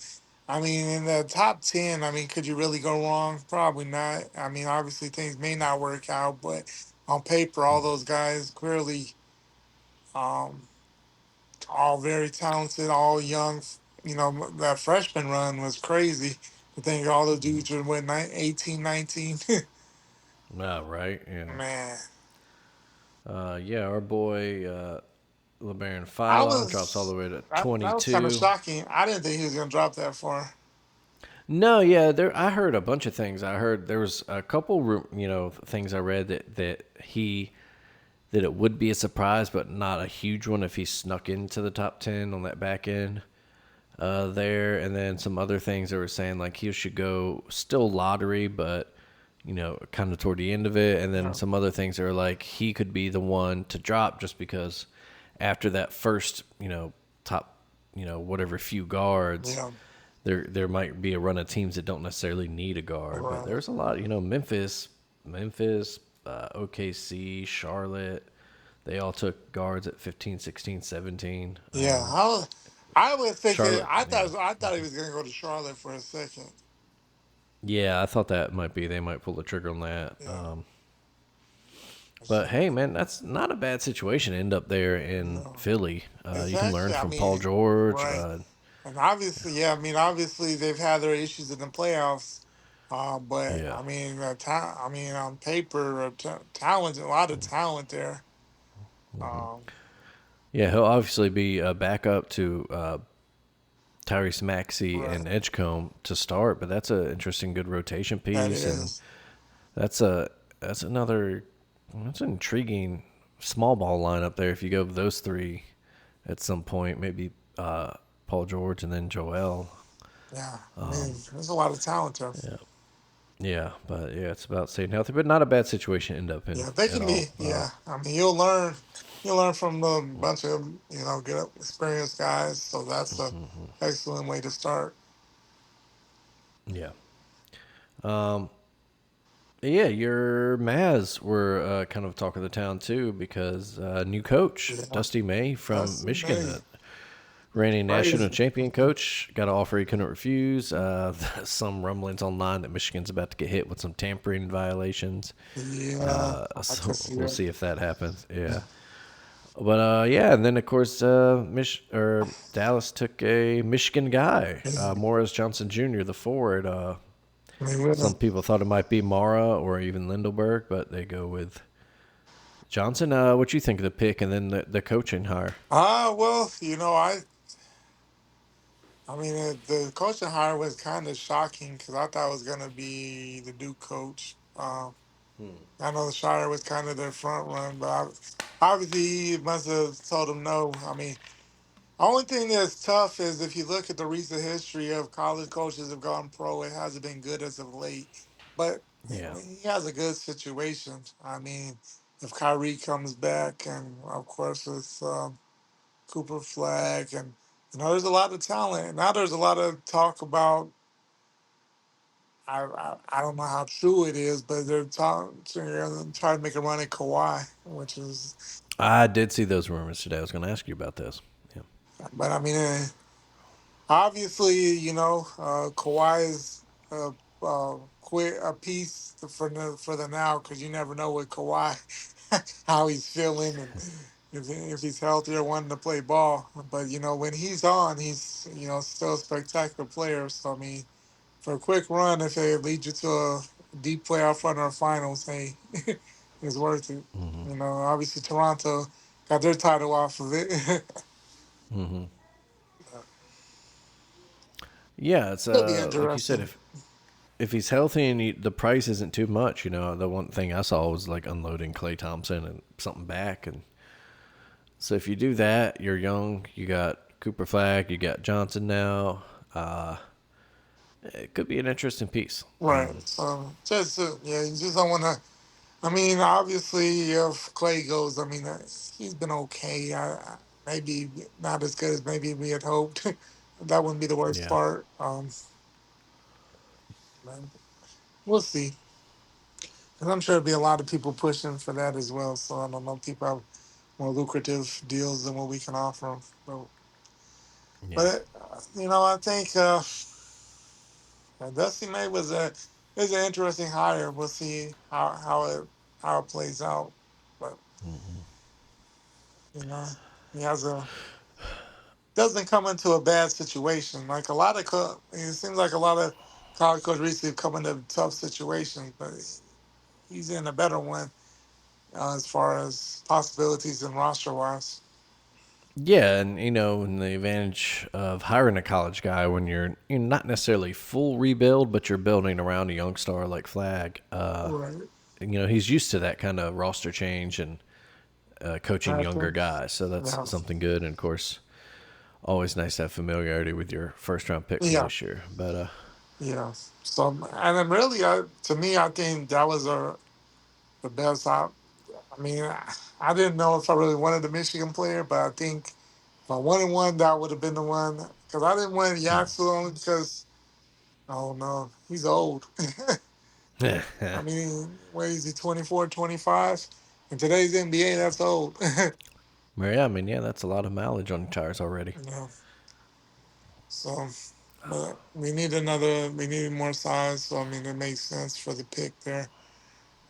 Speaker 4: I mean, in the top 10, I mean, could you really go wrong? Probably not. I mean, obviously things may not work out, but on paper, all those guys clearly, um, all very talented, all young. You know, that freshman run was crazy. I think all the dudes were what, 18, 19.
Speaker 2: Right. Yeah.
Speaker 4: Man,
Speaker 2: Yeah, our boy LeBaron
Speaker 4: I
Speaker 2: Philon drops all
Speaker 4: was
Speaker 2: the way to
Speaker 4: that was kind of
Speaker 2: 22.
Speaker 4: shocking. I didn't think he was gonna drop that far.
Speaker 2: No, yeah, there. I heard a bunch of things. I heard there was a couple, things I read that it would be a surprise, but not a huge one if he snuck into the top 10 on that back end there. And then some other things that were saying like he should go still lottery, but kind of toward the end of it. And then
Speaker 4: Yeah,
Speaker 2: some other things that are like he could be the one to drop just because after that first, top, whatever few guards,
Speaker 4: yeah,
Speaker 2: there might be a run of teams that don't necessarily need a guard. But
Speaker 4: right.
Speaker 2: there's a lot, Memphis, OKC, Charlotte. They all took guards at 15, 16, 17.
Speaker 4: Yeah, I was thinking.
Speaker 2: Charlotte, yeah.
Speaker 4: I thought he was gonna go to Charlotte for a second.
Speaker 2: Yeah, I thought that might be, they might pull the trigger on that.
Speaker 4: Yeah,
Speaker 2: But hey, man, that's not a bad situation to end up there in
Speaker 4: no,
Speaker 2: Philly. You can learn
Speaker 4: exactly. I
Speaker 2: from Paul
Speaker 4: mean,
Speaker 2: George.
Speaker 4: right. And obviously, yeah. I mean, obviously they've had their issues in the playoffs. But
Speaker 2: Yeah.
Speaker 4: I mean, I mean, on paper, talent, a lot of talent there. Um,
Speaker 2: Yeah, he'll obviously be a backup to Tyrese Maxey
Speaker 4: right.
Speaker 2: and Edgecombe to start, but that's an interesting, good rotation
Speaker 4: That
Speaker 2: piece, and
Speaker 4: is.
Speaker 2: that's a that's another that's an intriguing small ball lineup there. If you go with those three at some point, maybe Paul George and then Joel.
Speaker 4: Yeah. I mean, there's a lot of talent there.
Speaker 2: Yeah, yeah, but yeah, it's about staying healthy, but not a bad situation to end up in
Speaker 4: Yeah, they
Speaker 2: at
Speaker 4: can be.
Speaker 2: all.
Speaker 4: Yeah, I mean, you'll learn from a bunch of good experienced guys. So that's a excellent way to start.
Speaker 2: Yeah. Yeah, your Mavs were kind of talk of the town too because new coach
Speaker 4: Yeah,
Speaker 2: Dusty May from
Speaker 4: that's
Speaker 2: Michigan,
Speaker 4: amazing.
Speaker 2: reigning national
Speaker 4: Crazy.
Speaker 2: champion coach, got an offer he couldn't refuse. Some rumblings online that Michigan's about to get hit with some tampering violations.
Speaker 4: Yeah, I can
Speaker 2: So
Speaker 4: see
Speaker 2: we'll
Speaker 4: that.
Speaker 2: see if that happens. Yeah, but yeah, and then of course, Dallas took a Michigan guy,
Speaker 4: Yeah.
Speaker 2: Morris Johnson Jr., the forward.
Speaker 4: I mean,
Speaker 2: Some people thought it might be Mara or even Lindelberg, but they go with Johnson. What you think of the pick and then the coaching hire?
Speaker 4: well, I mean, the coaching hire was kind of shocking because I thought it was gonna be the new coach. I know the Shire was kind of their front run, but obviously he must have told them no. I mean, only thing that's tough is if you look at the recent history of college coaches have gone pro, it hasn't been good as of late. But I
Speaker 2: Yeah.
Speaker 4: mean, he has a good situation. I mean, if Kyrie comes back, and of course with Cooper Flag, and there's a lot of talent. Now there's a lot of talk about. I don't know how true it is, but they're talking trying to make a run at Kawhi, which is.
Speaker 2: I did see those rumors today. I was going to ask you about those. Yeah.
Speaker 4: But I mean, obviously, Kawhi is quit a piece for the now because you never know with Kawhi how he's feeling and if he's healthy or wanting to play ball. But when he's on, he's still a spectacular player. So I mean, for a quick run, if it leads you to a deep playoff run or finals, hey, it's worth it. Obviously Toronto got their title off of it.
Speaker 2: Yeah, it's
Speaker 4: It'll be
Speaker 2: like you said,
Speaker 4: interesting.
Speaker 2: if he's healthy and the price isn't too much, the one thing I saw was like unloading Clay Thompson and something back, and so if you do that, you're young. You got Cooper Flag, you got Johnson now. Uh, it could be an interesting piece.
Speaker 4: Right. So just yeah, you just don't want to. I mean, obviously, if Clay goes, I mean, he's been okay. Maybe not as good as maybe we had hoped. That wouldn't be the worst
Speaker 2: Yeah.
Speaker 4: part. Man, we'll see. And I'm sure there'll be a lot of people pushing for that as well. So I don't know, people have more lucrative deals than what we can offer 'em.
Speaker 2: Yeah.
Speaker 4: But I think Dusty May is an interesting hire. We'll see how it plays out. But you know, he has a doesn't come into a bad situation. Like a lot of it seems like a lot of college coaches recently come into tough situations, but he's in a better one as far as possibilities and roster wise.
Speaker 2: Yeah, and and the advantage of hiring a college guy when you're not necessarily full rebuild, but you're building around a young star like Flag.
Speaker 4: Right.
Speaker 2: He's used to that kind of roster change and coaching younger
Speaker 4: Exactly.
Speaker 2: guys, so that's
Speaker 4: Yeah.
Speaker 2: something good. And of course, always nice to have familiarity with your first round pick from
Speaker 4: Yeah.
Speaker 2: this year. But
Speaker 4: Yeah. So and then really, to me, I think that was the best. I mean, I didn't know if I really wanted the Michigan player, but I think if I wanted one, that would have been the one. Because I didn't want Yaxel only because, oh no, he's old. I mean, what is he, 24, 25? In today's NBA, that's old.
Speaker 2: yeah, I mean, yeah, that's a lot of mileage on your tires already.
Speaker 4: you know, so, but we needed more size. So, I mean, it makes sense for the pick there.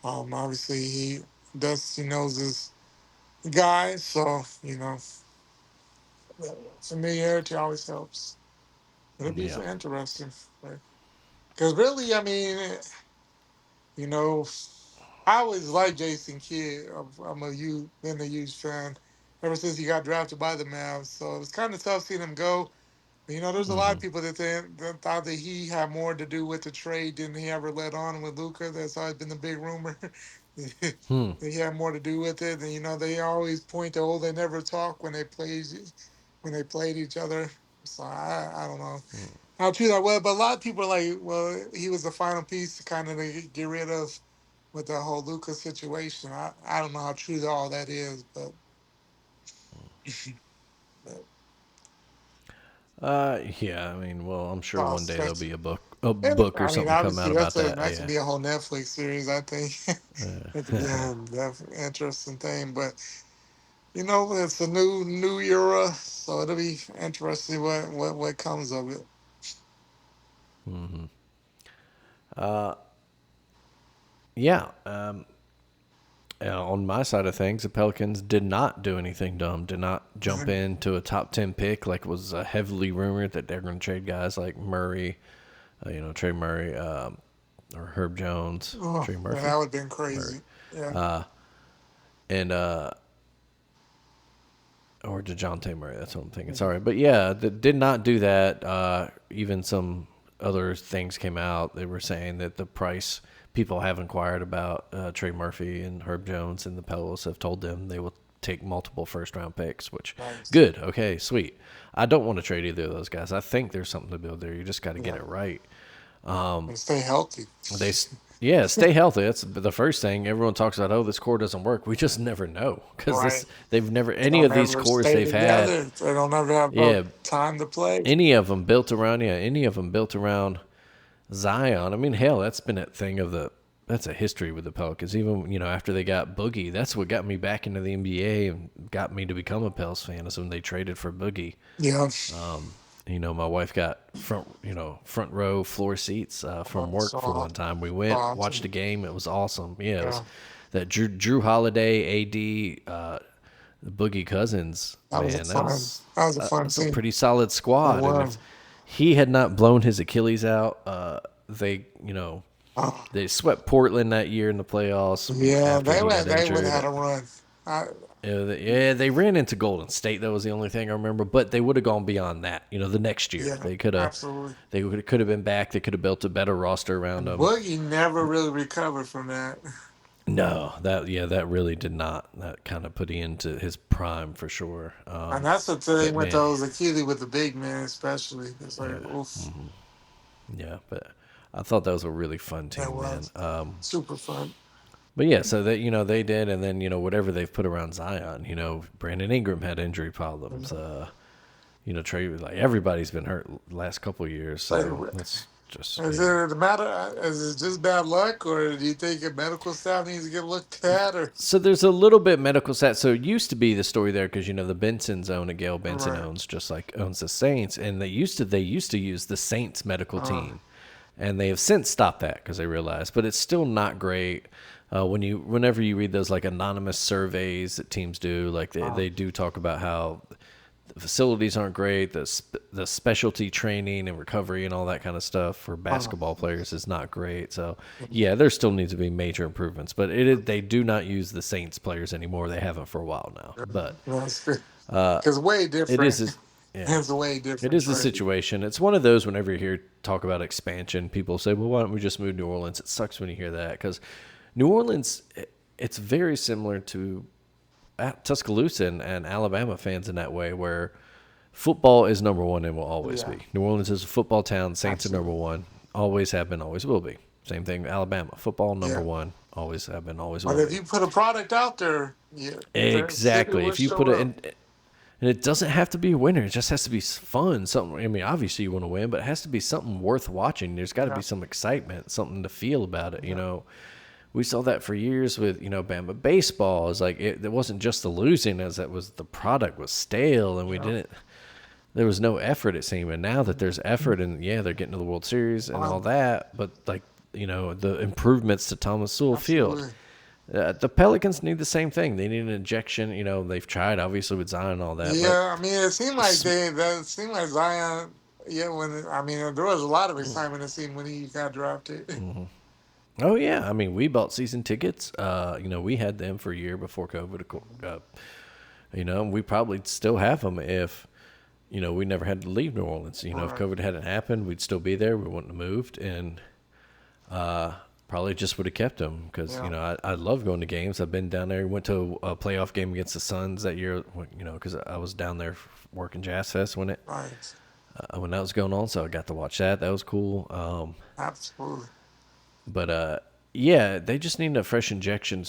Speaker 4: Obviously, he knows his guy. So, familiarity always helps. It'll be
Speaker 2: Yeah.
Speaker 4: interesting. Because really, I mean, you know, I always liked Jason Kidd. Been a huge fan ever since he got drafted by the Mavs. So it was kind of tough seeing him go. There's a lot of people that thought that he had more to do with the trade than he ever let on with Luca. That's always been the big rumor. that
Speaker 2: Hmm.
Speaker 4: he had more to do with it. And they always point to, oh, they never talk when they played each other. So I don't know how true that was. But a lot of people are like, well, he was the final piece to kind of get rid of with the whole Luca situation. I don't know how true all that is, but
Speaker 2: Yeah. I mean, well, I'm sure
Speaker 4: oh,
Speaker 2: one day there'll
Speaker 4: speculation.
Speaker 2: be a
Speaker 4: And
Speaker 2: book or
Speaker 4: I mean,
Speaker 2: something come out
Speaker 4: obviously,
Speaker 2: about that.
Speaker 4: that could
Speaker 2: Yeah.
Speaker 4: be a whole Netflix series. I think it could be a definitely interesting thing. But it's a new era, so it'll be interesting what comes of it.
Speaker 2: Yeah. On my side of things, the Pelicans did not do anything dumb. Did not jump into a top 10 pick like was heavily rumored that they're going to trade guys like Murray, Trey Murray, or Herb Jones,
Speaker 4: Oh,
Speaker 2: Trey
Speaker 4: man, that
Speaker 2: Murphy,
Speaker 4: would have been
Speaker 2: Murray,
Speaker 4: crazy. Yeah,
Speaker 2: and or DeJounte Murray. That's what I'm thinking. Sorry, but yeah, did not do that. Even some other things came out. They were saying that the price people have inquired about Trey Murphy and Herb Jones and the Pels have told them they will take multiple first round picks. Which
Speaker 4: nice.
Speaker 2: good, okay, sweet. I don't want to trade either of those guys. I think there's something to build there. You just got to get
Speaker 4: Yeah,
Speaker 2: it right.
Speaker 4: and stay healthy.
Speaker 2: They, yeah, stay healthy. That's the first thing. Everyone talks about. Oh, this core doesn't work. We just never know because
Speaker 4: Right.
Speaker 2: they've never
Speaker 4: They
Speaker 2: any
Speaker 4: don't
Speaker 2: of these
Speaker 4: ever
Speaker 2: cores
Speaker 4: stay
Speaker 2: they've had.
Speaker 4: together. They don't ever have no
Speaker 2: Yeah,
Speaker 4: time to play.
Speaker 2: any of them built around Zion. I mean, hell, that's been a thing of that's a history with the Pelicans. Even after they got Boogie, that's what got me back into the NBA and got me to become a Pels fan. Is when they traded for Boogie.
Speaker 4: Yeah.
Speaker 2: My wife got front row floor seats from work for
Speaker 4: So
Speaker 2: one time. We went, watched a
Speaker 4: awesome.
Speaker 2: game. It was awesome. Yeah, it was
Speaker 4: Yeah.
Speaker 2: that Drew Holiday, AD, Boogie Cousins.
Speaker 4: That was a
Speaker 2: Man,
Speaker 4: fun. That was a fun
Speaker 2: that's a
Speaker 4: team.
Speaker 2: pretty solid
Speaker 4: It
Speaker 2: squad. And if
Speaker 4: was.
Speaker 2: he had not blown his Achilles out, they
Speaker 4: Oh,
Speaker 2: they swept Portland that year in the playoffs
Speaker 4: yeah,
Speaker 2: after he got
Speaker 4: they would have
Speaker 2: injured.
Speaker 4: had a run. I,
Speaker 2: Yeah, they ran into Golden State. That was the only thing I remember. But they would have gone beyond that. The next year
Speaker 4: yeah, absolutely.
Speaker 2: they could have been back. They could have built a better roster around
Speaker 4: And
Speaker 2: them.
Speaker 4: Boogie never really recovered from that.
Speaker 2: No, that really did not. That kind of put him into his prime for sure.
Speaker 4: And that's the thing
Speaker 2: But
Speaker 4: with
Speaker 2: man,
Speaker 4: those Achilles with the big men, especially. It's like,
Speaker 2: yeah,
Speaker 4: oof,
Speaker 2: yeah. But I thought that was a really fun
Speaker 4: that
Speaker 2: team, man.
Speaker 4: was super fun.
Speaker 2: But yeah, so that they did, and then whatever they've put around Zion. Brandon Ingram had injury problems. Trey, like everybody's been hurt the last couple of years,
Speaker 4: Like,
Speaker 2: so that's. Just
Speaker 4: Is it the matter? Is it just bad luck, or do you think a medical staff needs to get looked at? Or
Speaker 2: So there's a little bit medical stat. So it used to be the story there because the Bensons own it. Gail Benson
Speaker 4: right?
Speaker 2: owns just like owns the Saints, and they used to use the Saints medical
Speaker 4: Uh,
Speaker 2: team, and they have since stopped that because they realized. But it's still not great. Whenever you read those like anonymous surveys that teams do, like
Speaker 4: uh,
Speaker 2: they do talk about how the facilities aren't great, the specialty training and recovery and all that kind of stuff for
Speaker 4: uh,
Speaker 2: basketball players is not great. So yeah, there still needs to be major improvements, but they do not use the Saints players anymore. They haven't for a while now, but
Speaker 4: because way
Speaker 2: it
Speaker 4: different.
Speaker 2: is yeah.
Speaker 4: It's way
Speaker 2: It
Speaker 4: different
Speaker 2: is the
Speaker 4: trade.
Speaker 2: situation. It's one of those whenever you hear talk about expansion, people say, "Well, why don't we just move New Orleans?" It sucks when you hear that because New Orleans, it's very similar to Tuscaloosa and Alabama fans in that way, where football is number one and will always
Speaker 4: Yeah,
Speaker 2: be. New Orleans is a football town. Saints are number
Speaker 4: absolutely.
Speaker 2: one. Always have been, always will be. Same thing, Alabama. Football number
Speaker 4: Yeah,
Speaker 2: one. Always have been, always
Speaker 4: but
Speaker 2: will
Speaker 4: if
Speaker 2: be.
Speaker 4: you put a product out there, yeah, the city
Speaker 2: Exactly.
Speaker 4: will
Speaker 2: If you
Speaker 4: show
Speaker 2: put it
Speaker 4: up.
Speaker 2: in, and it doesn't have to be a winner. It just has to be fun. Something. I mean, obviously you want to win, but it has to be something worth watching. There's got to
Speaker 4: Yeah,
Speaker 2: be some excitement, something to feel about it.
Speaker 4: yeah,
Speaker 2: We saw that for years with Bama baseball. It's like it wasn't just the losing, as that was the product was stale, and we
Speaker 4: yeah.
Speaker 2: didn't. There was no effort, it seemed. And now that there's effort, and yeah, they're getting to the World Series and all
Speaker 4: Fun.
Speaker 2: that, but like the improvements to Thomas Sewell Field.
Speaker 4: Absolutely.
Speaker 2: The Pelicans need the same thing. They need an injection. They've tried obviously with Zion and all that, but
Speaker 4: Yeah, I mean, it seemed like that seemed like Zion. Yeah, I mean, there was a lot of excitement to see when he got drafted.
Speaker 2: oh yeah, I mean we bought season tickets. We had them for a year before COVID. We probably still have them if we never had to leave New Orleans. If
Speaker 4: Right,
Speaker 2: COVID hadn't happened, we'd still be there. We wouldn't have moved, and probably just would have kept them because
Speaker 4: yeah,
Speaker 2: I love going to games. I've been down there. Went to a playoff game against the Suns that year. Because I was down there working Jazz Fest
Speaker 4: right,
Speaker 2: when that was going on, so I got to watch that. That was cool.
Speaker 4: absolutely.
Speaker 2: But yeah, they just need a fresh injection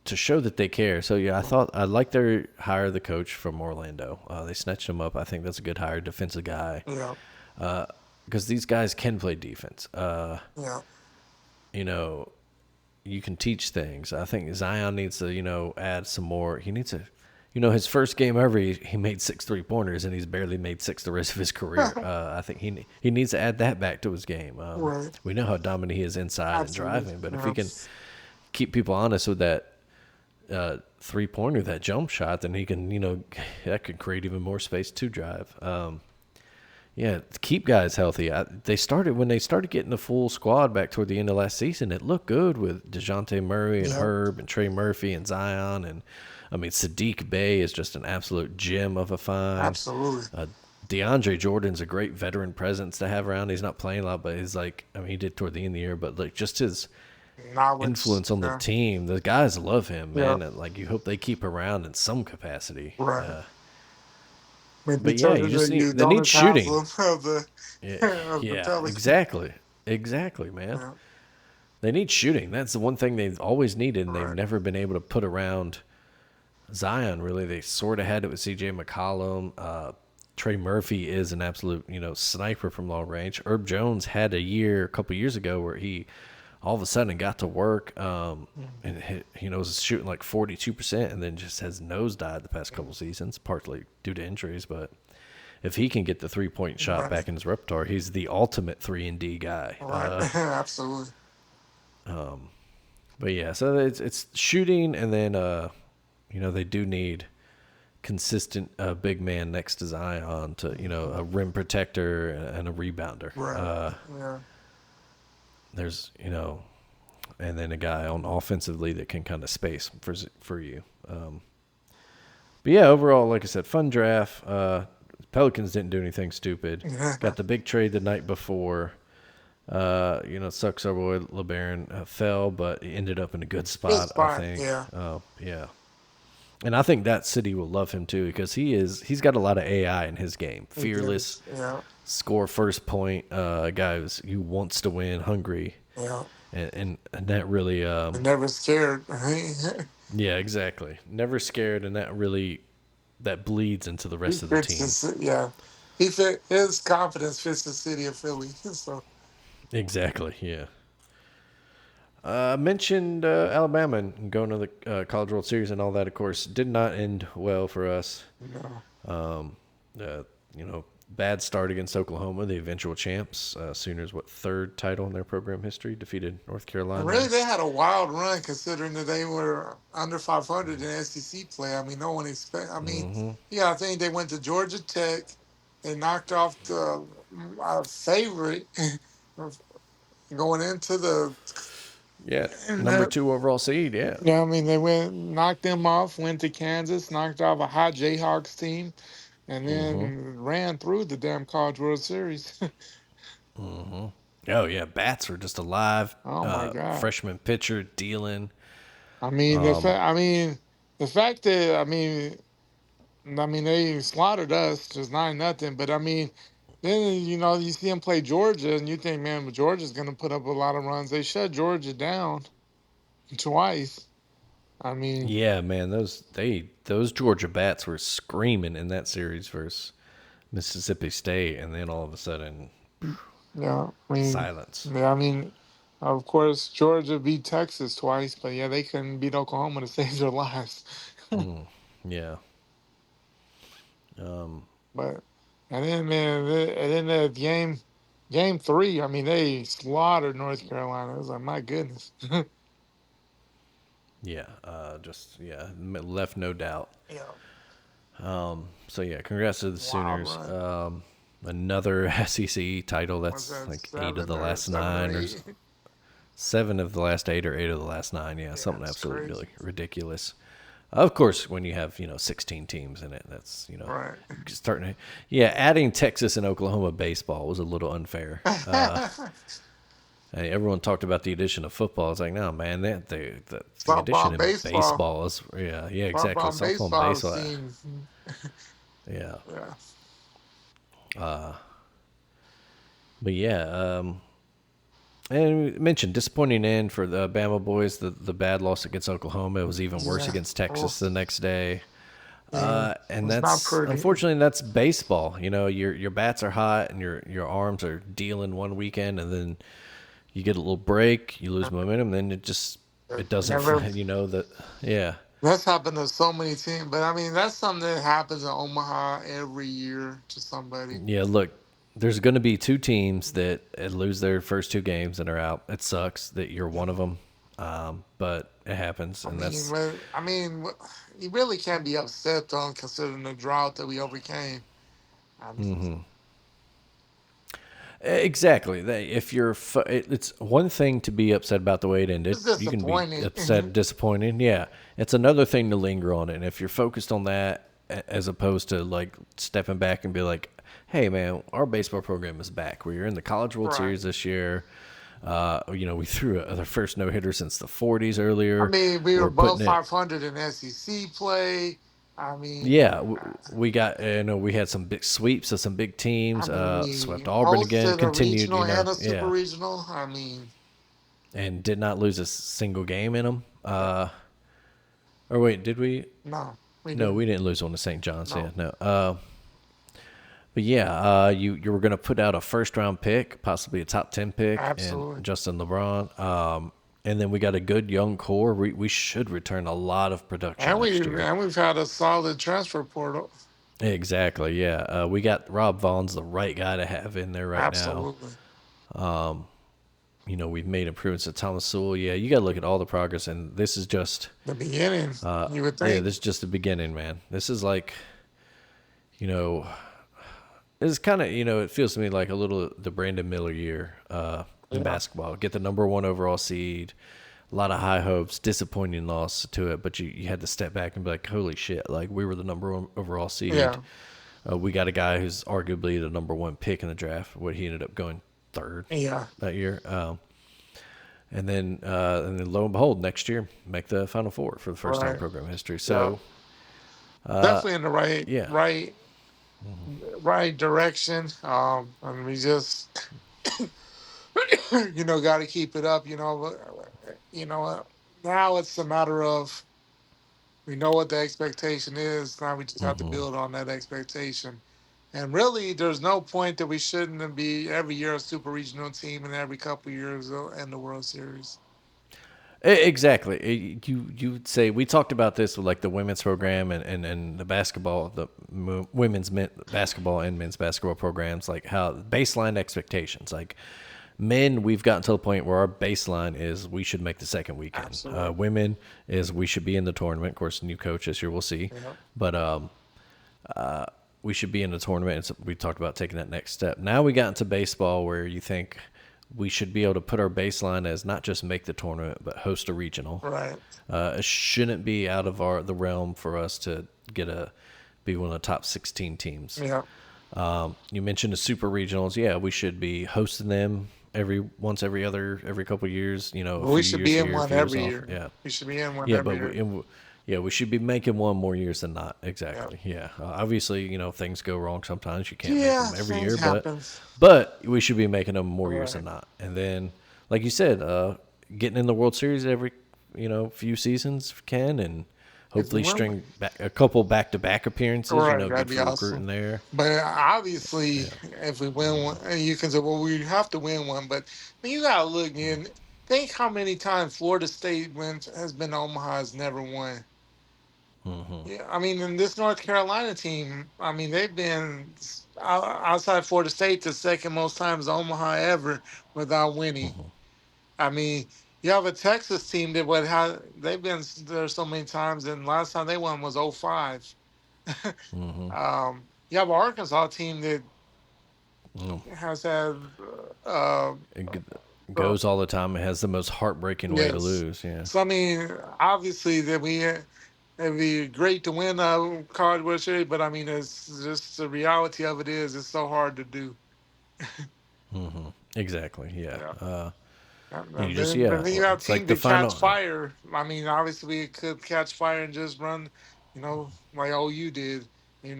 Speaker 2: to show that they care. So yeah, I like their hire the coach from Orlando. They snatched him up. I think that's a good hire, defensive guy,
Speaker 4: Yeah,
Speaker 2: because these guys can play defense.
Speaker 4: yeah,
Speaker 2: You know, you can teach things. I think Zion needs to add some more. He needs to. His first game ever, he made 6 3-pointers, and he's barely made 6 the rest of his career. I think he needs to add that back to his game.
Speaker 4: right,
Speaker 2: We know how dominant he is inside and
Speaker 4: absolutely.
Speaker 2: driving, but if he
Speaker 4: Yeah,
Speaker 2: can keep people honest with that 3-pointer, that jump shot, then he can, that could create even more space to drive. Yeah, to keep guys healthy. When they started getting the full squad back toward the end of last season, it looked good with DeJounte Murray and
Speaker 4: yeah,
Speaker 2: Herb and Trey Murphy and Zion. And, I mean, Sadiq Bey is just an absolute gem of a find.
Speaker 4: absolutely.
Speaker 2: DeAndre Jordan's a great veteran presence to have around. He's not playing a lot, but he's like, I mean, he did toward the end of the year, but like just his
Speaker 4: Knowledge.
Speaker 2: influence on the
Speaker 4: Yeah,
Speaker 2: team, the guys love him,
Speaker 4: yeah,
Speaker 2: man. And like, you hope they keep around in some capacity.
Speaker 4: right. Maybe
Speaker 2: But yeah,
Speaker 4: turn
Speaker 2: you
Speaker 4: into
Speaker 2: just
Speaker 4: you
Speaker 2: they need
Speaker 4: donut
Speaker 2: shooting.
Speaker 4: house of the
Speaker 2: Yeah,
Speaker 4: of the
Speaker 2: yeah,
Speaker 4: Pelicans.
Speaker 2: exactly, man.
Speaker 4: Yeah,
Speaker 2: They need shooting. That's the one thing they've always needed, and they've
Speaker 4: right.
Speaker 2: never been able to put around Zion. Really, they sort of had it with C.J. McCollum. Trey Murphy is an absolute, sniper from long range. Herb Jones had a couple years ago, where he all of a sudden got to work, and was shooting like 42%, and then just has nosedive the past couple seasons, partly due to injuries. But if he can get the 3-point shot
Speaker 4: Right.
Speaker 2: back in his repertoire, he's the ultimate 3-and-D guy.
Speaker 4: Right. Absolutely.
Speaker 2: But yeah, so it's shooting, and then they do need consistent big man next to Zion to a rim protector and a rebounder.
Speaker 4: Right. Yeah.
Speaker 2: There's and then a guy on offensively that can kind of space for you. But yeah, overall, like I said, fun draft. Pelicans didn't do anything stupid. Got the big trade the night before. Sucks our boy LeBaron fell, but he ended up in a good spot,
Speaker 4: Good
Speaker 2: I
Speaker 4: spot.
Speaker 2: think.
Speaker 4: Yeah.
Speaker 2: Yeah. And I think that city will love him too, because he's got a lot of AI in his game.
Speaker 4: He
Speaker 2: Fearless,
Speaker 4: does. Yeah.
Speaker 2: score first point, guy who wants to win, hungry,
Speaker 4: Yeah.
Speaker 2: and that really
Speaker 4: And never scared.
Speaker 2: yeah, exactly. Never scared, and that bleeds into the
Speaker 4: He
Speaker 2: rest of the
Speaker 4: fits
Speaker 2: team.
Speaker 4: his, yeah. He fit his confidence fits the city of Philly. So
Speaker 2: Exactly. Yeah. I mentioned Alabama and going to the College World Series and all that. Of course, did not end well for us.
Speaker 4: No.
Speaker 2: Um, uh, bad start against Oklahoma, the eventual champs. Sooners, what, third title in their program history? Defeated North
Speaker 4: And
Speaker 2: Carolina.
Speaker 4: really, they had a wild run considering that they were under 500 in SEC play. I mean, no one expect. I mean,
Speaker 2: Mm-hmm.
Speaker 4: yeah, I think they went to Georgia Tech. They knocked off the our favorite going into the.
Speaker 2: Yeah,
Speaker 4: And
Speaker 2: number two overall seed. Yeah.
Speaker 4: yeah, I mean, they went knocked them off. Went to Kansas, knocked off a hot Jayhawks team, and
Speaker 2: Mm-hmm.
Speaker 4: then ran through the damn College World Series.
Speaker 2: Mm-hmm. Oh yeah, bats were just alive.
Speaker 4: Oh my God!
Speaker 2: Freshman pitcher dealing.
Speaker 4: I mean, the fact that I mean, they slaughtered us just 9-0. But I mean, then you see them play Georgia, and you think, man, Georgia's going to put up a lot of runs. They shut Georgia down twice. I mean,
Speaker 2: Yeah, man, those Georgia bats were screaming in that series versus Mississippi State, and then all of a sudden,
Speaker 4: yeah, I mean,
Speaker 2: silence.
Speaker 4: yeah, I mean, of course, Georgia beat Texas twice, but yeah, they couldn't beat Oklahoma to save their lives.
Speaker 2: Yeah. Um,
Speaker 4: But and then man, and then the game three, I mean, they slaughtered North Carolina. It was like, my goodness.
Speaker 2: yeah. Left no doubt.
Speaker 4: Yeah,
Speaker 2: So yeah, congrats to the
Speaker 4: wild
Speaker 2: Sooners.
Speaker 4: run.
Speaker 2: Another SEC title.
Speaker 4: Was
Speaker 2: That's
Speaker 4: that
Speaker 2: like eight of
Speaker 4: seven
Speaker 2: the
Speaker 4: or
Speaker 2: last
Speaker 4: seven or
Speaker 2: nine, or
Speaker 4: eight?
Speaker 2: seven of the last eight, or eight of the last nine. Yeah,
Speaker 4: Yeah,
Speaker 2: something
Speaker 4: it's
Speaker 2: absolutely
Speaker 4: crazy.
Speaker 2: ridiculous. Of course, when you have 16 teams in it, that's
Speaker 4: Right.
Speaker 2: starting to. Yeah, adding Texas and Oklahoma baseball was a little unfair. Everyone talked about the addition of football. It's like, no, man, the
Speaker 4: Softball,
Speaker 2: addition in
Speaker 4: baseball.
Speaker 2: baseball is, yeah, exactly.
Speaker 4: Softball, and
Speaker 2: Softball and
Speaker 4: baseball
Speaker 2: baseball,
Speaker 4: seems.
Speaker 2: yeah.
Speaker 4: Yeah.
Speaker 2: But yeah, and we mentioned disappointing end for the Bama boys. The bad loss against Oklahoma. It was even worse
Speaker 4: Yeah.
Speaker 2: against
Speaker 4: Oh,
Speaker 2: Texas the next day.
Speaker 4: yeah.
Speaker 2: And
Speaker 4: It's not
Speaker 2: that's
Speaker 4: pretty.
Speaker 2: unfortunately that's baseball. Your bats are hot and your arms are dealing one weekend, and then you get a little break, you lose momentum, then it doesn't.
Speaker 4: Never.
Speaker 2: That yeah.
Speaker 4: That's happened to so many teams, but I mean that's something that happens in Omaha every year to somebody.
Speaker 2: Yeah, look, there's going to be two teams that lose their first two games and are out. It sucks that you're one of them, but it happens,
Speaker 4: I
Speaker 2: and
Speaker 4: mean,
Speaker 2: that's
Speaker 4: but, I mean, you really can't be upset though, considering the drought that we overcame. I mean,
Speaker 2: exactly. If it's one thing to be upset about the way it ended.
Speaker 4: it's
Speaker 2: You can be
Speaker 4: disappointing.
Speaker 2: upset, disappointed. Yeah, it's another thing to linger on it. And if you're focused on that, as opposed to like stepping back and be like, "Hey, man, our baseball program is back. We're in the College World
Speaker 4: Right.
Speaker 2: Series this year. We threw the first no hitter since the '40s
Speaker 4: I
Speaker 2: earlier.
Speaker 4: mean, we were
Speaker 2: We're
Speaker 4: above
Speaker 2: putting it."
Speaker 4: 500 in SEC play. I mean,
Speaker 2: Yeah, we got. We had some big sweeps of some big
Speaker 4: I
Speaker 2: teams.
Speaker 4: mean,
Speaker 2: Swept
Speaker 4: we
Speaker 2: Auburn again.
Speaker 4: hosted a
Speaker 2: Continued.
Speaker 4: regional and a super
Speaker 2: Yeah,
Speaker 4: regional. I mean,
Speaker 2: and did not lose a single game in them.
Speaker 4: yeah,
Speaker 2: Or wait, did we?
Speaker 4: no, we
Speaker 2: No,
Speaker 4: didn't.
Speaker 2: we didn't lose one to St. John's. Yeah,
Speaker 4: No,
Speaker 2: no. But yeah, you were going to put out a first round pick, possibly a top 10 pick, and
Speaker 4: absolutely.
Speaker 2: Justin LeBron. And then we got a good young core. We should return a lot of production
Speaker 4: And
Speaker 2: next year.
Speaker 4: we've had a solid transfer portal.
Speaker 2: Exactly. Yeah. We got Rob Vaughn's the right guy to have in there right now.
Speaker 4: Absolutely.
Speaker 2: We've made improvements at Thomas Sewell. Yeah, you got to look at all the progress, and this is just,
Speaker 4: The beginning, you would
Speaker 2: yeah,
Speaker 4: think.
Speaker 2: this is just the beginning, man. This is like, you know, it's kind of, it feels to me like a little the Brandon Miller year in
Speaker 4: Yeah.
Speaker 2: basketball. Get the number one overall seed, a lot of high hopes, disappointing loss to it, but you had to step back and be like, holy shit, like we were the number one overall seed.
Speaker 4: Yeah.
Speaker 2: We got a guy who's arguably the number one pick in the draft. What he ended up going third
Speaker 4: Yeah.
Speaker 2: that year. And then lo and behold, next year make the Final Four for the first time in
Speaker 4: Right.
Speaker 2: program history.
Speaker 4: Yeah.
Speaker 2: So
Speaker 4: Definitely in the right,
Speaker 2: yeah,
Speaker 4: right direction. And we just, got to keep it up. Now it's a matter of we know what the expectation is. Now we just have to build on that expectation. And really, there's no point that we shouldn't be every year a super regional team and every couple of years in the World Series.
Speaker 2: Exactly. You would say we talked about this with like the women's program and the basketball, the women's basketball and men's basketball programs, like how baseline expectations. Like men, we've gotten to the point where our baseline is we should make the second weekend.
Speaker 4: Absolutely.
Speaker 2: Women is we should be in the tournament. Of course, new coach this year, we'll see.
Speaker 4: Yeah.
Speaker 2: But we should be in the tournament. And so we talked about taking that next step. Now we got into baseball where you think we should be able to put our baseline as not just make the tournament, but host a regional.
Speaker 4: Right.
Speaker 2: It shouldn't be out of the realm for us to be one of the top 16 teams.
Speaker 4: Yeah.
Speaker 2: You mentioned the super regionals. Yeah, we should be hosting them every couple of years. You know, a
Speaker 4: We
Speaker 2: few
Speaker 4: should
Speaker 2: years
Speaker 4: be in
Speaker 2: here, a
Speaker 4: one
Speaker 2: few years
Speaker 4: every
Speaker 2: off.
Speaker 4: year.
Speaker 2: Yeah,
Speaker 4: We should be in one
Speaker 2: yeah,
Speaker 4: every
Speaker 2: but
Speaker 4: year.
Speaker 2: yeah, we should be making one more years than not.
Speaker 4: Yeah.
Speaker 2: Exactly. Yeah. Obviously, things go wrong sometimes. You can't make
Speaker 4: Yeah,
Speaker 2: them every
Speaker 4: things
Speaker 2: year, but
Speaker 4: happens.
Speaker 2: we should be making them more years
Speaker 4: Right.
Speaker 2: than not. And then, like you said, getting in the World Series every few seasons if we can, and
Speaker 4: If we
Speaker 2: hopefully
Speaker 4: win,
Speaker 2: string back a couple back-to-back appearances.
Speaker 4: right, that'd
Speaker 2: Good
Speaker 4: be
Speaker 2: for
Speaker 4: awesome.
Speaker 2: recruiting there.
Speaker 4: But obviously, if we win one, and you can say, well, we have to win one. But I mean, you gotta look in. Think how many times Florida State has been to Omaha has never won. Yeah, I mean, in this North Carolina team, I mean, they've been outside Florida State the second most times Omaha ever without winning. I mean, you have a Texas team that they've been there so many times, and last time they won was '05. You have an Arkansas team that has had, uh,
Speaker 2: It
Speaker 4: uh,
Speaker 2: goes all the time. It has the most heartbreaking way to
Speaker 4: yes.
Speaker 2: lose. Yeah.
Speaker 4: So I mean, obviously that it'd be great to win a College World Series, but I mean, it's just the reality of it is it's so hard to do.
Speaker 2: Exactly. Yeah.
Speaker 4: Yeah.
Speaker 2: You
Speaker 4: And
Speaker 2: just
Speaker 4: then you have
Speaker 2: it's like
Speaker 4: teams
Speaker 2: the
Speaker 4: that catch
Speaker 2: final.
Speaker 4: fire. I mean, obviously it could catch fire and just run, like OU did.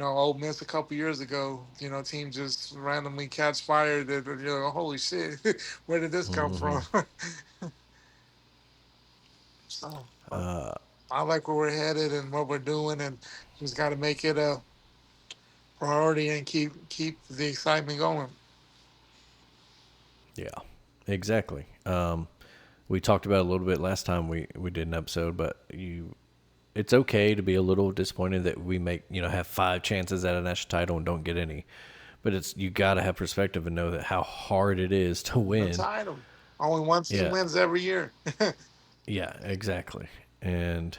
Speaker 4: Ole Miss a couple years ago. Team just randomly catch fire. That holy shit, where did this come from? So I like where we're headed and what we're doing, and just got to make it a priority and keep the excitement going.
Speaker 2: Yeah. Exactly. We talked about it a little bit last time we did an episode, but it's okay to be a little disappointed that we have 5 chances at a national title and don't get any. But you got to have perspective and know that how hard it is to
Speaker 4: The
Speaker 2: win.
Speaker 4: title only one team
Speaker 2: Yeah,
Speaker 4: wins every year.
Speaker 2: yeah, exactly. And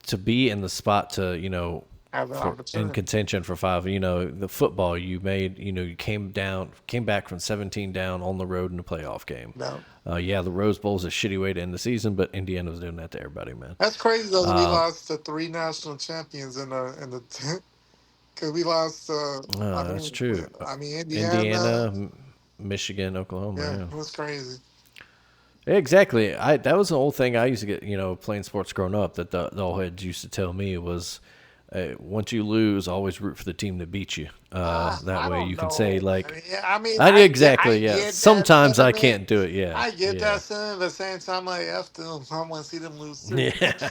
Speaker 2: to be in the spot to
Speaker 4: Have an
Speaker 2: for in
Speaker 4: opportunity.
Speaker 2: contention for 5, the football you made, you came back from 17 down on the road in a playoff game.
Speaker 4: No.
Speaker 2: Yeah, the Rose Bowl is a shitty way to end the season, but Indiana was doing that to everybody, man.
Speaker 4: That's crazy though that we lost to three national champions in the because we lost. I
Speaker 2: That's
Speaker 4: mean,
Speaker 2: true.
Speaker 4: Indiana.
Speaker 2: Indiana, Michigan, Oklahoma.
Speaker 4: Yeah,
Speaker 2: Yeah.
Speaker 4: it was crazy.
Speaker 2: Exactly. That was the old thing I used to get, playing sports growing up. That the old heads used to tell me was, once you lose, always root for the team that beat you. That
Speaker 4: I
Speaker 2: way
Speaker 4: don't
Speaker 2: you can say
Speaker 4: know. I
Speaker 2: like,
Speaker 4: mean, yeah, I mean, I
Speaker 2: exactly, yeah.
Speaker 4: get that
Speaker 2: Sometimes I
Speaker 4: sentiment.
Speaker 2: can't do it. Yeah,
Speaker 4: I get
Speaker 2: yeah,
Speaker 4: that sentiment, but at the same time, I f them. I want to see them lose too.
Speaker 2: yeah.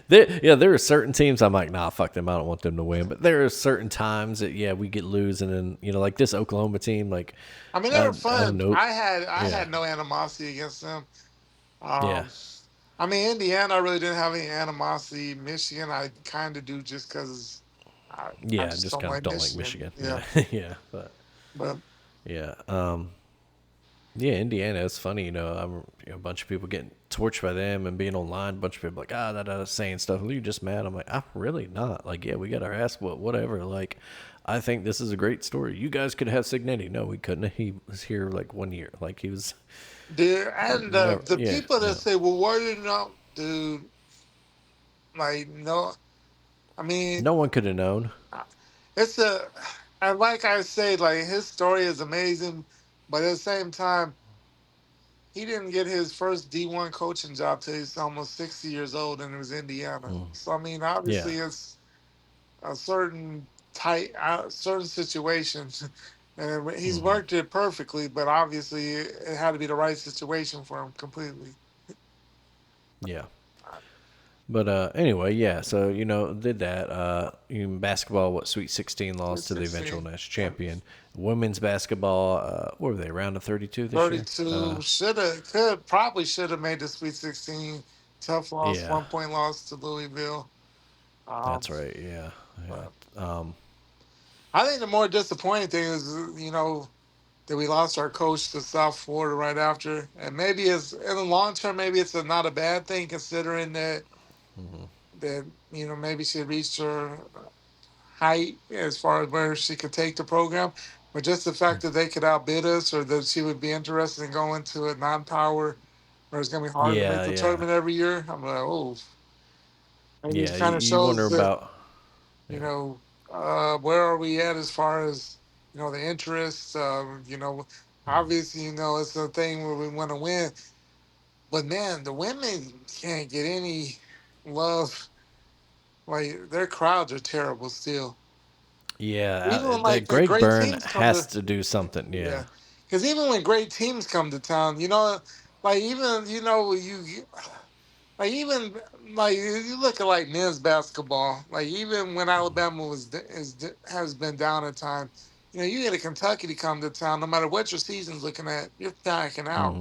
Speaker 2: There are certain teams I'm like, nah, fuck them. I don't want them to win. But there are certain times that we get lose, and then like this Oklahoma team, like
Speaker 4: I mean, they
Speaker 2: I
Speaker 4: were
Speaker 2: don't
Speaker 4: fun.
Speaker 2: know.
Speaker 4: I had
Speaker 2: Yeah,
Speaker 4: no animosity against them.
Speaker 2: yeah,
Speaker 4: Um, I mean, Indiana, I really didn't have any animosity. Michigan, I kind of do just because I
Speaker 2: yeah.
Speaker 4: just
Speaker 2: Just
Speaker 4: don't
Speaker 2: kind of
Speaker 4: like
Speaker 2: don't like
Speaker 4: Michigan.
Speaker 2: Michigan.
Speaker 4: Yeah,
Speaker 2: Yeah, yeah, but
Speaker 4: but
Speaker 2: yeah. Yeah, Indiana. It's funny, a bunch of people getting torched by them and being online. A bunch of people like, saying stuff. Are you just mad? I'm like, I'm really not. Like, yeah, we got our ass whooped, whatever. Like, I think this is a great story. You guys could have Signetti. No, we couldn't. He was here like 1 year. Like, he was never.
Speaker 4: the
Speaker 2: Yeah,
Speaker 4: people that
Speaker 2: no,
Speaker 4: say, "Well, why did not, dude?" Like, no, I mean,
Speaker 2: no one could have known.
Speaker 4: it's and like I say, like his story is amazing, but at the same time, he didn't get his first D1 coaching job till he's almost 60 years old, and it was Indiana. So I mean,
Speaker 2: Yeah,
Speaker 4: obviously, it's a certain situation, and he's worked it perfectly. But obviously, it had to be the right situation for him completely.
Speaker 2: yeah. But anyway, yeah. So did that. In basketball, what Sweet 16
Speaker 4: Sweet
Speaker 2: lost to the eventual
Speaker 4: 16.
Speaker 2: national
Speaker 4: Yeah.
Speaker 2: champion. Women's basketball, what were they? Round of 32 this year.
Speaker 4: 32 should have made the Sweet 16. Tough loss,
Speaker 2: Yeah,
Speaker 4: 1 point loss to Louisville. Um,
Speaker 2: that's right. Yeah,
Speaker 4: but
Speaker 2: yeah.
Speaker 4: I think the more disappointing thing is, that we lost our coach to South Florida right after, and maybe it's in the long term, maybe it's not a bad thing considering that maybe she reached her height as far as where she could take the program, but just the fact that they could outbid us or that she would be interested in going to a non-power where it's going to be hard to make
Speaker 2: Yeah,
Speaker 4: the
Speaker 2: yeah,
Speaker 4: tournament every year. I'm like, oh, maybe it
Speaker 2: yeah.
Speaker 4: kind of
Speaker 2: You wonder
Speaker 4: shows that
Speaker 2: about.
Speaker 4: you
Speaker 2: Yeah.
Speaker 4: know where are we at as far as the interest. Obviously, it's a thing where we want to win, but man, the women can't get any love. Like their crowds are terrible still.
Speaker 2: Yeah,
Speaker 4: Even when
Speaker 2: that
Speaker 4: the
Speaker 2: Greg
Speaker 4: great
Speaker 2: Byrne
Speaker 4: teams come
Speaker 2: has
Speaker 4: to
Speaker 2: to do something. Yeah.
Speaker 4: yeah, because even when great teams come to town, like even like even like you look at like men's basketball, like even when Alabama has been down at times, you get a Kentucky to come to town, no matter what your season's looking at, you're packing out.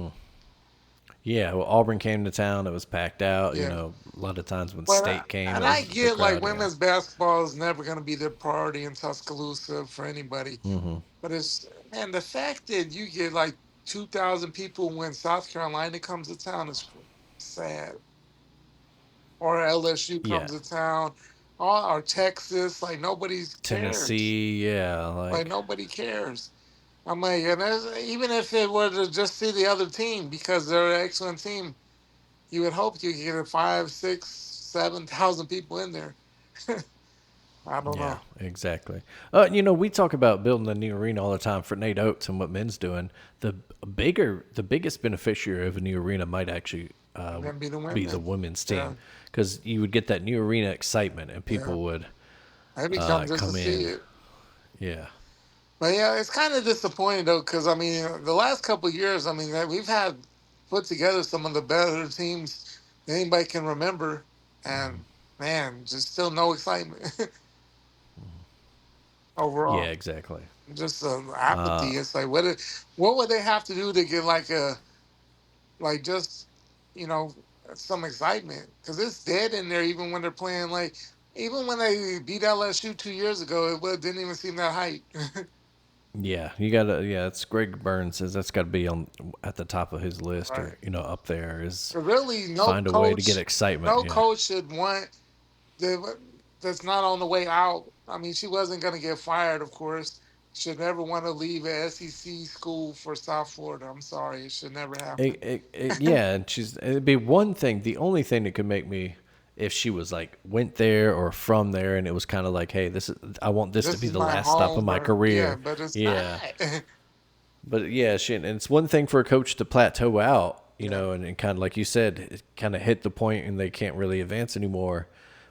Speaker 2: Yeah, well, Auburn came to town. It was packed out.
Speaker 4: Yeah,
Speaker 2: A lot of times when
Speaker 4: but
Speaker 2: State came,
Speaker 4: and
Speaker 2: it
Speaker 4: I
Speaker 2: was the
Speaker 4: get like
Speaker 2: crowd. Yeah.
Speaker 4: women's basketball is never going to be the priority in Tuscaloosa for anybody, but it's man the fact that you get like 2,000 people when South Carolina comes to town is sad. Or LSU
Speaker 2: Yeah.
Speaker 4: comes to town, or Texas. Like nobody cares.
Speaker 2: Tennessee. Yeah.
Speaker 4: Like
Speaker 2: Like.
Speaker 4: nobody cares. I'm like, and even if it were to just see the other team because they're an excellent team, you would hope you could get a 5, 6, 7,000 people in there. I don't
Speaker 2: Yeah.
Speaker 4: know.
Speaker 2: Exactly. We talk about building a new arena all the time for Nate Oates and what men's doing. The biggest beneficiary of a new arena might actually
Speaker 4: And then be the
Speaker 2: be the
Speaker 4: women.
Speaker 2: women's
Speaker 4: Yeah,
Speaker 2: team, because you would get that new arena excitement and
Speaker 4: yeah.
Speaker 2: people would
Speaker 4: Maybe come just to
Speaker 2: come
Speaker 4: see
Speaker 2: in.
Speaker 4: it.
Speaker 2: Yeah.
Speaker 4: But yeah, it's kind of disappointing though, because I mean, the last couple of years, I mean, we've had put together some of the better teams that anybody can remember, and man, just still no excitement
Speaker 2: Yeah.
Speaker 4: overall.
Speaker 2: Exactly.
Speaker 4: Just apathy. It's like, what would they have to do to get like just you know some excitement? Because it's dead in there, even when they're playing. Like even when they beat LSU 2 years ago, didn't even seem that hype.
Speaker 2: Yeah, you gotta. Yeah, it's Greg Burns says that's got to be on at the top of his list,
Speaker 4: Right.
Speaker 2: or up there is
Speaker 4: Really,
Speaker 2: find a way to get excitement.
Speaker 4: no
Speaker 2: Yeah,
Speaker 4: coach should want that's not on the way out. I mean, she wasn't going to get fired, of course. Should never want to leave a SEC school for South Florida. I'm sorry, it should never happen.
Speaker 2: yeah, and it'd be one thing. The only thing that could make me, if she was like went there or from there, and it was kind of like, hey, I want this to
Speaker 4: This
Speaker 2: be
Speaker 4: is
Speaker 2: the
Speaker 4: my
Speaker 2: last stop of
Speaker 4: home,
Speaker 2: my
Speaker 4: or yeah,
Speaker 2: career.
Speaker 4: but it's not.
Speaker 2: Yeah, but yeah, and it's one thing for a coach to plateau out,
Speaker 4: Yeah,
Speaker 2: and kind of like you said, it kind of hit the point and they can't really advance anymore.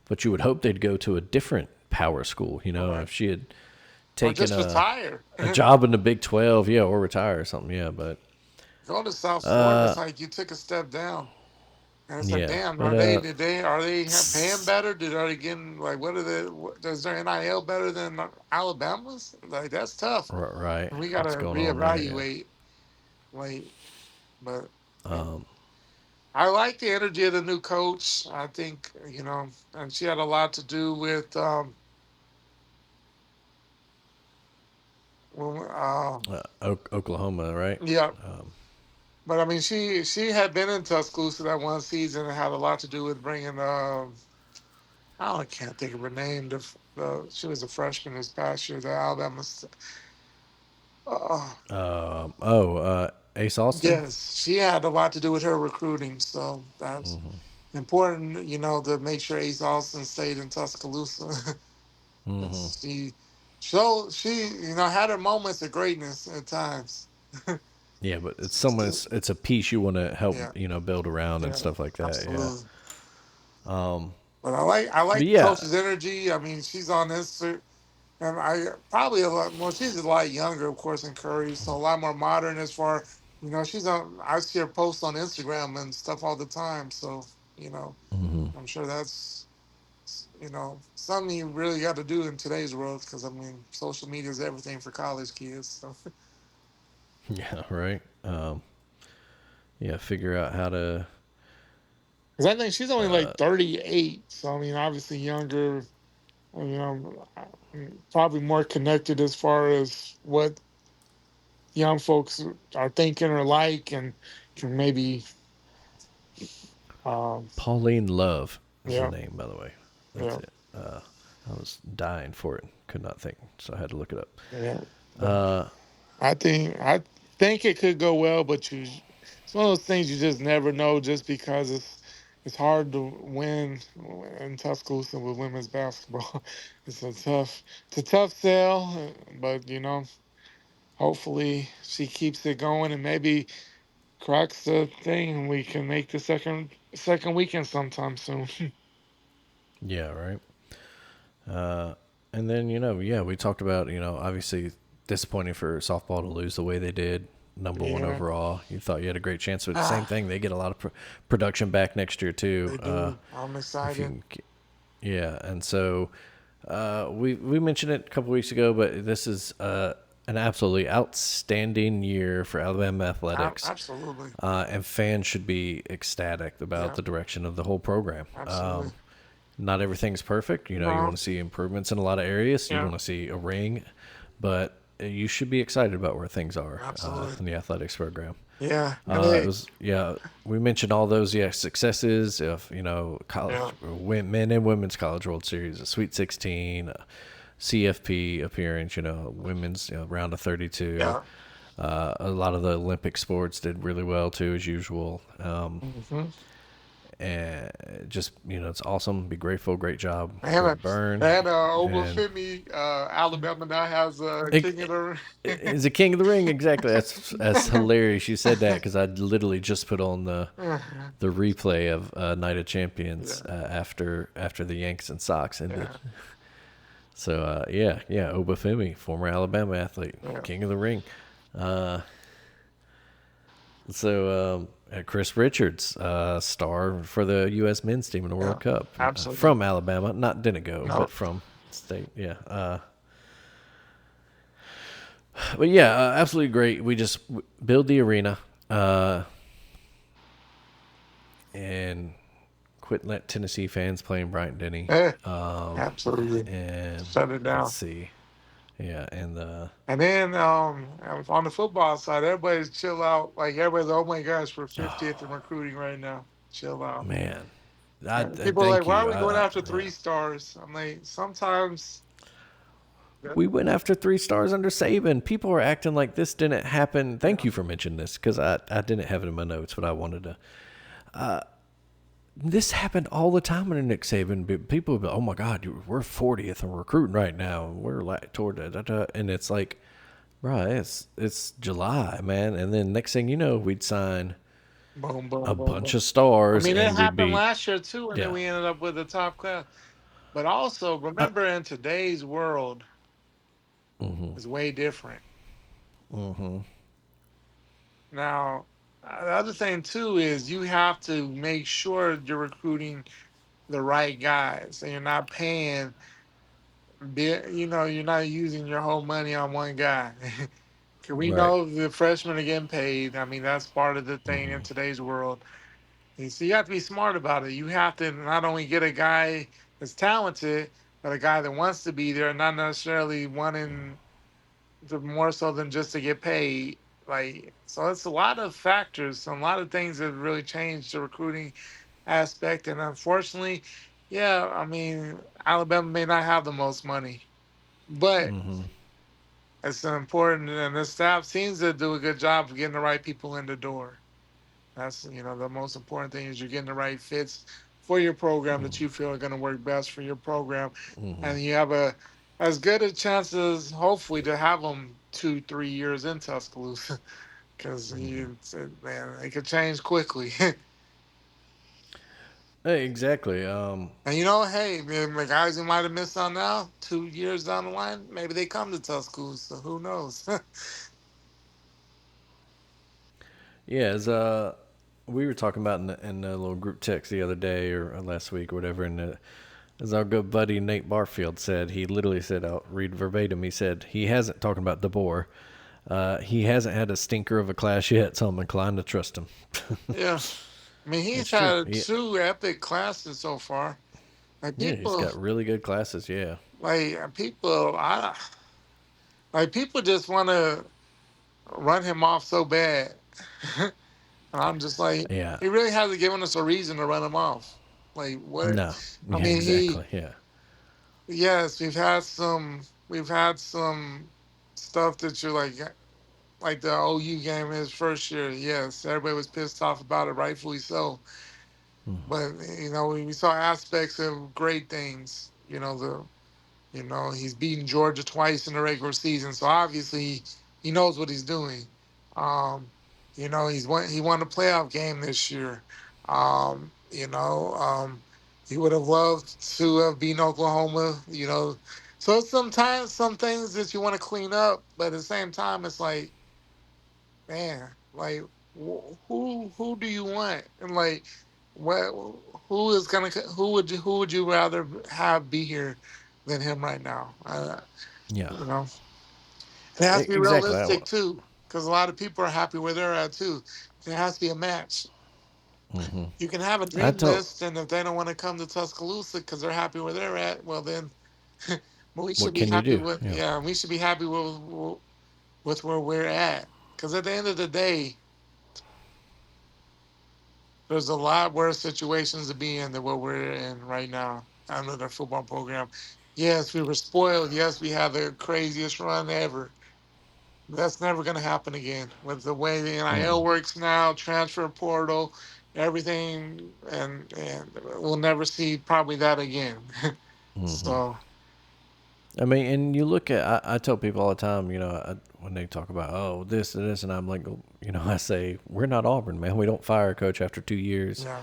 Speaker 2: But you would hope they'd go to a different power school,
Speaker 4: right.
Speaker 2: if she had
Speaker 4: Or
Speaker 2: taken
Speaker 4: just retire.
Speaker 2: a job in the Big 12, yeah, or retire or something, yeah. But
Speaker 4: Go to South Florida. It's like you took a step down. And it's like,
Speaker 2: yeah,
Speaker 4: damn,
Speaker 2: but
Speaker 4: are they paying better? Are they getting like what are they? Does their NIL better than Alabama's? Like that's tough.
Speaker 2: right,
Speaker 4: And we got to
Speaker 2: what's going on there? Yeah,
Speaker 4: reevaluate. Like, but I like the energy of the new coach. I think and she had a lot to do with
Speaker 2: Oklahoma, right?
Speaker 4: yeah. But I mean, she had been in Tuscaloosa that one season and had a lot to do with bringing. I can't think of her name. She was a freshman this past year. The Alabama. Uh,
Speaker 2: Ace Austin.
Speaker 4: yes, she had a lot to do with her recruiting. So that's important, to make sure Ace Austin stayed in Tuscaloosa. 'Cause she had her moments of greatness at times.
Speaker 2: Yeah, but
Speaker 4: Still,
Speaker 2: it's a piece you want to help
Speaker 4: yeah,
Speaker 2: build around and
Speaker 4: yeah,
Speaker 2: stuff like that. Yeah,
Speaker 4: absolutely. But I
Speaker 2: but
Speaker 4: like the
Speaker 2: yeah,
Speaker 4: coach's energy. I mean, she's on this, and I probably a lot more. She's a lot younger, of course, than Curry, so a lot more modern as far. She's on. I see her post on Instagram and stuff all the time. So You know, I'm sure that's something you really got to do in today's world because I mean, social media is everything for college kids. So,
Speaker 2: Yeah, right. Yeah, figure out how to.
Speaker 4: because I think she's only like 38, so I mean, obviously younger. Probably more connected as far as what young folks are thinking or like, and can maybe, um,
Speaker 2: Pauline Love is the
Speaker 4: yeah,
Speaker 2: name, by the way. That's
Speaker 4: yeah,
Speaker 2: it. I was dying for it. Could not think, so I had to look it up.
Speaker 4: yeah. But
Speaker 2: Uh,
Speaker 4: I think it could go well, but it's one of those things you just never know, just because it's hard to win in Tuscaloosa with women's basketball. It's a tough sell, but hopefully she keeps it going and maybe cracks the thing and we can make the second weekend sometime soon.
Speaker 2: yeah, right. Uh, and then yeah, we talked about obviously disappointing for softball to lose the way they did. Number one
Speaker 4: Yeah.
Speaker 2: overall. You thought you had a great chance, but same
Speaker 4: Ah,
Speaker 2: thing. They get a lot of production back next year too.
Speaker 4: they do. I'm
Speaker 2: If you
Speaker 4: excited.
Speaker 2: can, yeah. And so we mentioned it a couple weeks ago, but this is an absolutely outstanding year for Alabama athletics,
Speaker 4: Absolutely.
Speaker 2: and fans should be ecstatic about
Speaker 4: Yeah,
Speaker 2: the direction of the whole program.
Speaker 4: absolutely.
Speaker 2: Not everything's perfect. You
Speaker 4: No,
Speaker 2: want to see improvements in a lot of areas. You
Speaker 4: yeah,
Speaker 2: want to see a ring, but you should be excited about where things are
Speaker 4: absolutely.
Speaker 2: in the athletics program.
Speaker 4: Yeah. And
Speaker 2: It was we mentioned all those successes of college
Speaker 4: yeah.
Speaker 2: men and women's college World Series, a Sweet 16, a CFP appearance, women's round of 32.
Speaker 4: Yeah.
Speaker 2: A lot of the Olympic sports did really well too, as usual.
Speaker 4: Hmm.
Speaker 2: And just it's awesome. Be grateful. Great job,
Speaker 4: They have a
Speaker 2: Coach Byrne.
Speaker 4: they had
Speaker 2: And
Speaker 4: Obafemi, Alabama now has a king of
Speaker 2: it,
Speaker 4: the
Speaker 2: is a King of the Ring exactly. That's hilarious. You said that because I literally just put on the replay of Night of Champions
Speaker 4: yeah,
Speaker 2: after the Yanks and Sox ended.
Speaker 4: yeah,
Speaker 2: So yeah, Obafemi, former Alabama athlete,
Speaker 4: yeah,
Speaker 2: King of the Ring. Uh, Chris Richards, star for the U.S. men's team in the
Speaker 4: yeah.
Speaker 2: World Cup,
Speaker 4: Absolutely.
Speaker 2: from Alabama. Not didn't go,
Speaker 4: No.
Speaker 2: but from state. Yeah. But yeah, absolutely great. We just build the arena and quit let Tennessee fans play in Bryant Denny.
Speaker 4: Eh, absolutely.
Speaker 2: And
Speaker 4: Shut it
Speaker 2: let's
Speaker 4: down.
Speaker 2: see. Yeah, and
Speaker 4: And then on the football side, everybody's chill out. Like everybody's, oh my gosh, we're 50th in recruiting right now. Chill out.
Speaker 2: man, I
Speaker 4: And people are like,
Speaker 2: thank
Speaker 4: why
Speaker 2: you.
Speaker 4: are we going after
Speaker 2: Yeah.
Speaker 4: 3 stars? I'm like, sometimes.
Speaker 2: We went after 3 stars under Saban. People are acting like this didn't happen. Thank you for mentioning this because I didn't have it in my notes, but I wanted to. This happened all the time under Nick Saban. People would be, oh my God, we're 40th and recruiting right now. We're like toward that. And it's like, right, it's July, man. And then next thing you know, we'd sign
Speaker 4: Boom, boom,
Speaker 2: a
Speaker 4: boom,
Speaker 2: bunch
Speaker 4: boom.
Speaker 2: of
Speaker 4: I
Speaker 2: stars
Speaker 4: mean, it
Speaker 2: and we'd
Speaker 4: happened
Speaker 2: be,
Speaker 4: last year too, and then
Speaker 2: yeah.
Speaker 4: we ended up with a top class. But also,
Speaker 2: Uh,
Speaker 4: remember, in today's world, is way different. Now, the other thing too is you have to make sure you're recruiting the right guys, and you're not paying. You're not using your whole money on one guy. 'Cause we
Speaker 2: right.
Speaker 4: know the freshmen are getting paid. I mean, that's part of the thing in today's world. And so you have to be smart about it. You have to not only get a guy that's talented, but a guy that wants to be there, not necessarily wanting to more so than just to get paid. Like, so it's a lot of factors, a lot of things that really changed the recruiting aspect. And unfortunately, yeah, I mean, Alabama may not have the most money, but it's important, and the staff seems to do a good job of getting the right people in the door. That's the most important thing is you're getting the right fits for your program that you feel are going to work best for your program, and you have a as good a chance as hopefully to have them 2 3 years in Tuscaloosa because man it could change quickly.
Speaker 2: Hey, exactly.
Speaker 4: And hey, man, the guys who might have missed out now 2 years down the line, maybe they come to Tuscaloosa. Who knows?
Speaker 2: Yeah, we were talking about in the little group text the other day or last week or whatever, and as our good buddy Nate Barfield said, he literally said, I'll read verbatim, he said, he hasn't, talking about DeBoer, he hasn't had a stinker of a class yet, so I'm inclined to trust him.
Speaker 4: Yeah, I mean
Speaker 2: It's
Speaker 4: he's
Speaker 2: true.
Speaker 4: had two epic classes so far. Like
Speaker 2: Yeah, he's
Speaker 4: people,
Speaker 2: got really good classes, yeah.
Speaker 4: like people just want to run him off so bad, and I'm just like,
Speaker 2: Yeah.
Speaker 4: he really hasn't given us a reason to run him off. Like what?
Speaker 2: No.
Speaker 4: I
Speaker 2: Yeah,
Speaker 4: mean,
Speaker 2: exactly. Yeah.
Speaker 4: yes, we've had some stuff that you're like the OU game his first year. Yes, everybody was pissed off about it, rightfully so. But we saw aspects of great things. He's beaten Georgia twice in the regular season, so obviously he knows what he's doing. Um, he won a playoff game this year. He would have loved to have beaten Oklahoma. So sometimes some things that you want to clean up, but at the same time, it's like, man, like who do you want? And like, what who would you rather have be here than him right now?
Speaker 2: Yeah.
Speaker 4: You know, and it has to be
Speaker 2: Exactly.
Speaker 4: realistic too, because a lot of people are happy where they're at too. It has to be a match. You can have a
Speaker 2: I
Speaker 4: dream
Speaker 2: told,
Speaker 4: list, and if they don't want to come to Tuscaloosa because they're happy where they're at, well then, we should
Speaker 2: what
Speaker 4: be
Speaker 2: can you
Speaker 4: happy
Speaker 2: do?
Speaker 4: with,
Speaker 2: Yeah.
Speaker 4: yeah, we should be happy with where we're at. Because at the end of the day, there's a lot worse situations to be in than what we're in right now under the football program. Yes, we were spoiled. Yes, we had the craziest run ever. That's never going to happen again with the way the NIL works now, transfer portal, everything, and we'll never see probably that again. So,
Speaker 2: I mean, and you look at, I tell people all the time, when they talk about, oh, this and this, and I'm like, I say, we're not Auburn, man. We don't fire a coach after 2 years.
Speaker 4: yeah,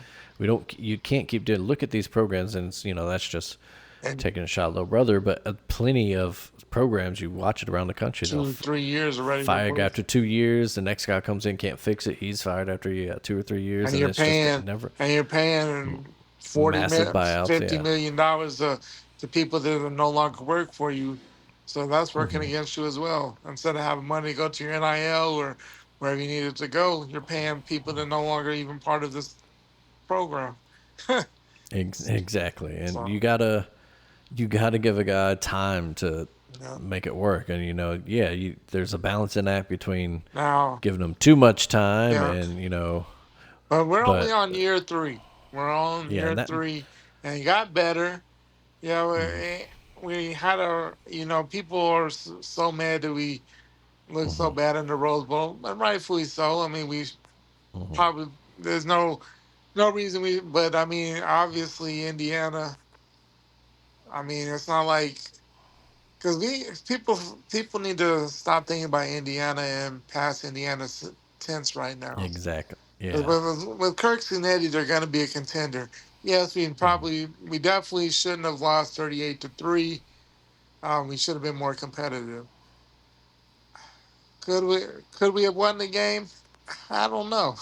Speaker 2: You can't keep doing, look at these programs, and that's just
Speaker 4: and
Speaker 2: taking a shot at little brother, but plenty of programs, you watch it around the country, they'll
Speaker 4: 2 3 years already
Speaker 2: fire a guy
Speaker 4: removed.
Speaker 2: after 2 years, the next guy comes in, can't fix it, he's fired after 2 or 3 years,
Speaker 4: and
Speaker 2: and
Speaker 4: you're
Speaker 2: it's just
Speaker 4: paying
Speaker 2: never
Speaker 4: and you're paying 40
Speaker 2: massive
Speaker 4: million,
Speaker 2: buyouts,
Speaker 4: 50
Speaker 2: yeah.
Speaker 4: million dollars to people that are no longer work for you, so that's working against you as well. Instead of having money to go to your NIL or wherever you needed to go, you're paying people that are no longer even part of this program.
Speaker 2: Exactly, and
Speaker 4: So
Speaker 2: you gotta give a guy time to
Speaker 4: yeah.
Speaker 2: make it work, and there's a balancing act between
Speaker 4: Now,
Speaker 2: giving them too much time
Speaker 4: yeah,
Speaker 2: and
Speaker 4: but we're only
Speaker 2: but
Speaker 4: on year three. We're on
Speaker 2: yeah,
Speaker 4: year
Speaker 2: and that
Speaker 4: three, and it got better. Yeah, we had people are so mad that we look so bad in the Rose Bowl, and rightfully so. I mean, we probably there's no reason but I mean, obviously Indiana. I mean, it's not like because we people need to stop thinking about Indiana and past Indiana's tense right now.
Speaker 2: exactly,
Speaker 4: 'Cause
Speaker 2: yeah.
Speaker 4: with Kirk Cinetti, they're going to be a contender. Yes, we definitely shouldn't have lost 38-3. We should have been more competitive. Could we could we have won the game? I don't know.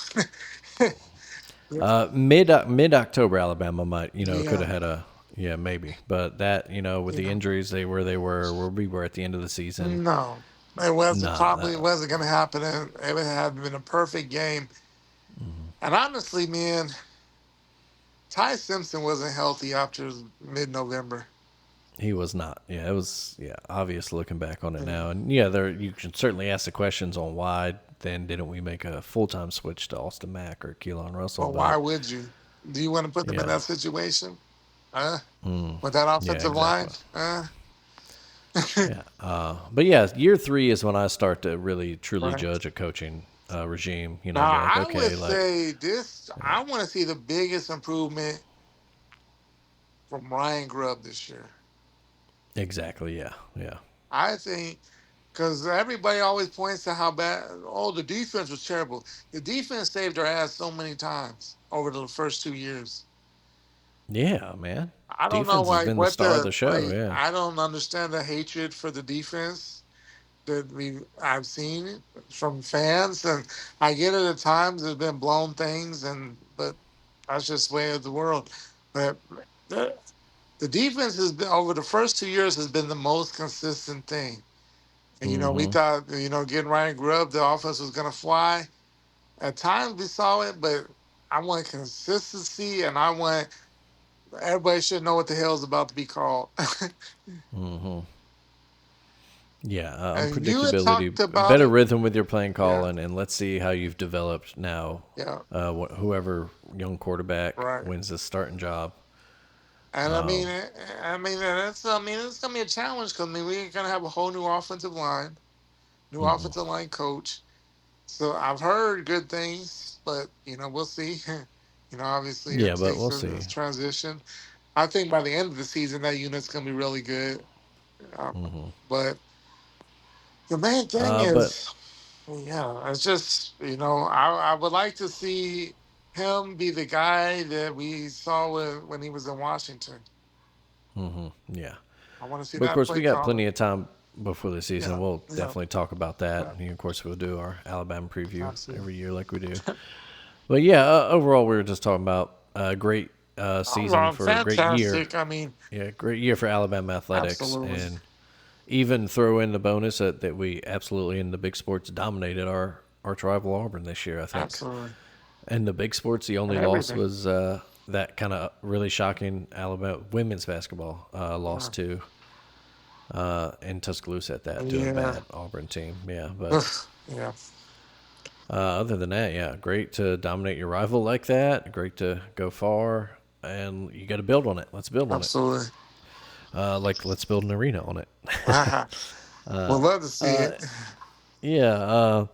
Speaker 2: Mid October, Alabama might could
Speaker 4: Yeah,
Speaker 2: have had a, yeah, maybe, but that with the
Speaker 4: yeah.
Speaker 2: injuries they were where we were at the end of the season.
Speaker 4: No, it wasn't.
Speaker 2: Nah,
Speaker 4: Probably wasn't going to happen. And it would have been a perfect game. And honestly, man, Ty Simpson wasn't healthy after mid-November.
Speaker 2: he was not. Yeah, it was, obvious looking back on it
Speaker 4: Yeah.
Speaker 2: now, and there you can certainly ask the questions on why then didn't we make a full time switch to Austin Mack or Keelan Russell,
Speaker 4: But why
Speaker 2: but
Speaker 4: would you? Do you want to put them in
Speaker 2: yeah,
Speaker 4: that situation? Huh? With that
Speaker 2: yeah,
Speaker 4: offensive line?
Speaker 2: exactly.
Speaker 4: Huh?
Speaker 2: Yeah, but yeah, year three is when I start to really truly
Speaker 4: Right.
Speaker 2: judge a coaching regime.
Speaker 4: Now,
Speaker 2: Be like,
Speaker 4: I would
Speaker 2: okay, like
Speaker 4: say this. I want to see the biggest improvement from Ryan Grubb this year.
Speaker 2: exactly, yeah, yeah,
Speaker 4: I think because everybody always points to how bad. Oh, the defense was terrible. The defense saved our ass so many times over the first 2 years.
Speaker 2: yeah, man.
Speaker 4: I don't know
Speaker 2: Defense has
Speaker 4: why
Speaker 2: been the
Speaker 4: what
Speaker 2: star of
Speaker 4: the
Speaker 2: the show.
Speaker 4: like.
Speaker 2: Yeah,
Speaker 4: I don't understand the hatred for the defense. that I've seen from fans, and I get it at times. There's been blown things, and but that's just the way of the world. But the, the defense has been over the first 2 years has been the most consistent thing. And we
Speaker 2: Mm-hmm.
Speaker 4: thought getting Ryan Grubb, the offense was going to fly. At times we saw it, but I want consistency, and I want everybody should know what the hell is about to be called.
Speaker 2: Mm-hmm. Yeah,
Speaker 4: And you had
Speaker 2: unpredictability,
Speaker 4: talked about
Speaker 2: better
Speaker 4: it.
Speaker 2: rhythm with your playing
Speaker 4: Yeah,
Speaker 2: call, and let's see how you've developed now.
Speaker 4: yeah,
Speaker 2: Whoever young quarterback
Speaker 4: right.
Speaker 2: wins this starting job.
Speaker 4: And it's gonna be a challenge because we're gonna have a whole new offensive line, new
Speaker 2: Hmm.
Speaker 4: offensive line coach. So I've heard good things, but we'll see. Obviously
Speaker 2: Yeah,
Speaker 4: it
Speaker 2: but
Speaker 4: takes
Speaker 2: we'll
Speaker 4: a
Speaker 2: see.
Speaker 4: transition. I think by the end of the season, that unit's gonna be really good.
Speaker 2: Hmm.
Speaker 4: But the main thing
Speaker 2: But
Speaker 4: is, yeah, it's just I would like to see him be the guy that we saw when he was in Washington.
Speaker 2: yeah,
Speaker 4: I want to see
Speaker 2: but of
Speaker 4: that
Speaker 2: course we
Speaker 4: play
Speaker 2: got plenty
Speaker 4: calling.
Speaker 2: of time before the season.
Speaker 4: Yeah,
Speaker 2: We'll
Speaker 4: yeah,
Speaker 2: definitely talk about that.
Speaker 4: yeah,
Speaker 2: And of course we'll do our Alabama preview
Speaker 4: absolutely.
Speaker 2: every year like we do. But yeah, overall we were just talking about a great season for a great year.
Speaker 4: Fantastic. I mean,
Speaker 2: Yeah, great year for Alabama athletics,
Speaker 4: absolutely,
Speaker 2: and even throw in the bonus that we absolutely in the big sports dominated our arch rival Auburn this year. I think,
Speaker 4: absolutely,
Speaker 2: in the big sports, the
Speaker 4: and
Speaker 2: only loss
Speaker 4: everything.
Speaker 2: was that kind of really shocking Alabama women's basketball loss
Speaker 4: Yeah,
Speaker 2: to in Tuscaloosa at that to a
Speaker 4: yeah,
Speaker 2: bad Auburn team. Yeah, but
Speaker 4: yeah,
Speaker 2: other than that, yeah, great to dominate your rival like that. Great to go far, and you got to build on it. Let's build on it.
Speaker 4: absolutely.
Speaker 2: Like let's build an arena on it.
Speaker 4: Would love to see
Speaker 2: Uh,
Speaker 4: it.
Speaker 2: yeah.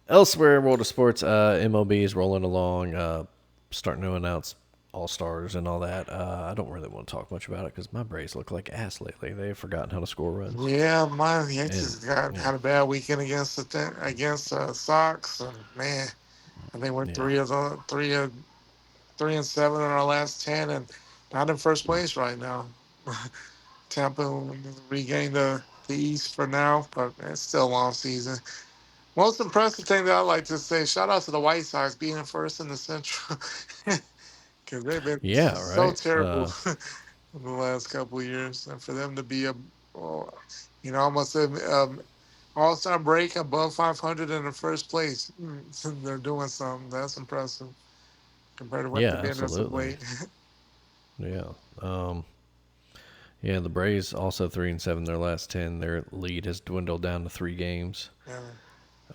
Speaker 2: Elsewhere in world of sports, MLB is rolling along, starting to announce all stars and all that. I don't really want to talk much about it because my Braves look like ass lately. They've forgotten how to score runs,
Speaker 4: Yeah, my
Speaker 2: and
Speaker 4: Yankees got
Speaker 2: yeah,
Speaker 4: had a bad weekend against against Sox, and man, I think we're
Speaker 2: yeah,
Speaker 4: 3-7 in our last 10, and not in first place right now. Tampa regained the East for now, but it's still a long season. Most impressive thing that I like to say, shout out to the White Sox being in first in the Central, because they've been
Speaker 2: yeah.
Speaker 4: so
Speaker 2: Right.
Speaker 4: terrible in the last couple of years, and for them to be oh, almost a All-Star break above 500 in the first place, they're doing something that's impressive compared to what
Speaker 2: Yeah,
Speaker 4: they've been as of
Speaker 2: absolutely.
Speaker 4: late.
Speaker 2: Yeah. Yeah. The Braves also 3-7 their last 10. Their lead has dwindled down to 3 games
Speaker 4: Yeah,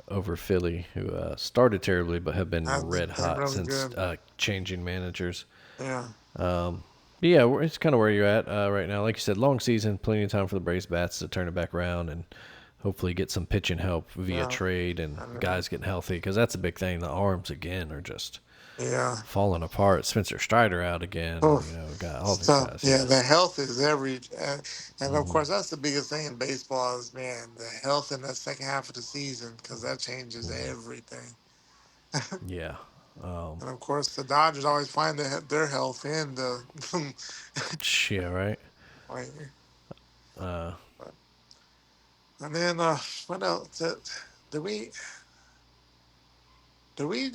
Speaker 2: over Philly, who started terribly but have been
Speaker 4: that's
Speaker 2: red
Speaker 4: been
Speaker 2: hot
Speaker 4: really
Speaker 2: since
Speaker 4: good.
Speaker 2: changing managers.
Speaker 4: Yeah,
Speaker 2: But yeah, it's kind of where you're at right now. Like you said, long season, plenty of time for the Braves bats to turn it back around and hopefully get some pitching help via
Speaker 4: yeah,
Speaker 2: trade and
Speaker 4: I know.
Speaker 2: guys getting healthy because that's a big thing. The arms again are just
Speaker 4: Yeah.
Speaker 2: falling apart. Spencer Strider out again.
Speaker 4: Oh,
Speaker 2: Got all these
Speaker 4: so
Speaker 2: guys.
Speaker 4: yeah,
Speaker 2: Yeah,
Speaker 4: the health is and of course that's the biggest thing in baseball is man the health in that second half of the season because that changes everything.
Speaker 2: yeah,
Speaker 4: And of course the Dodgers always find their health in the
Speaker 2: yeah. Right.
Speaker 4: like,
Speaker 2: Uh,
Speaker 4: and then what else? Did we did we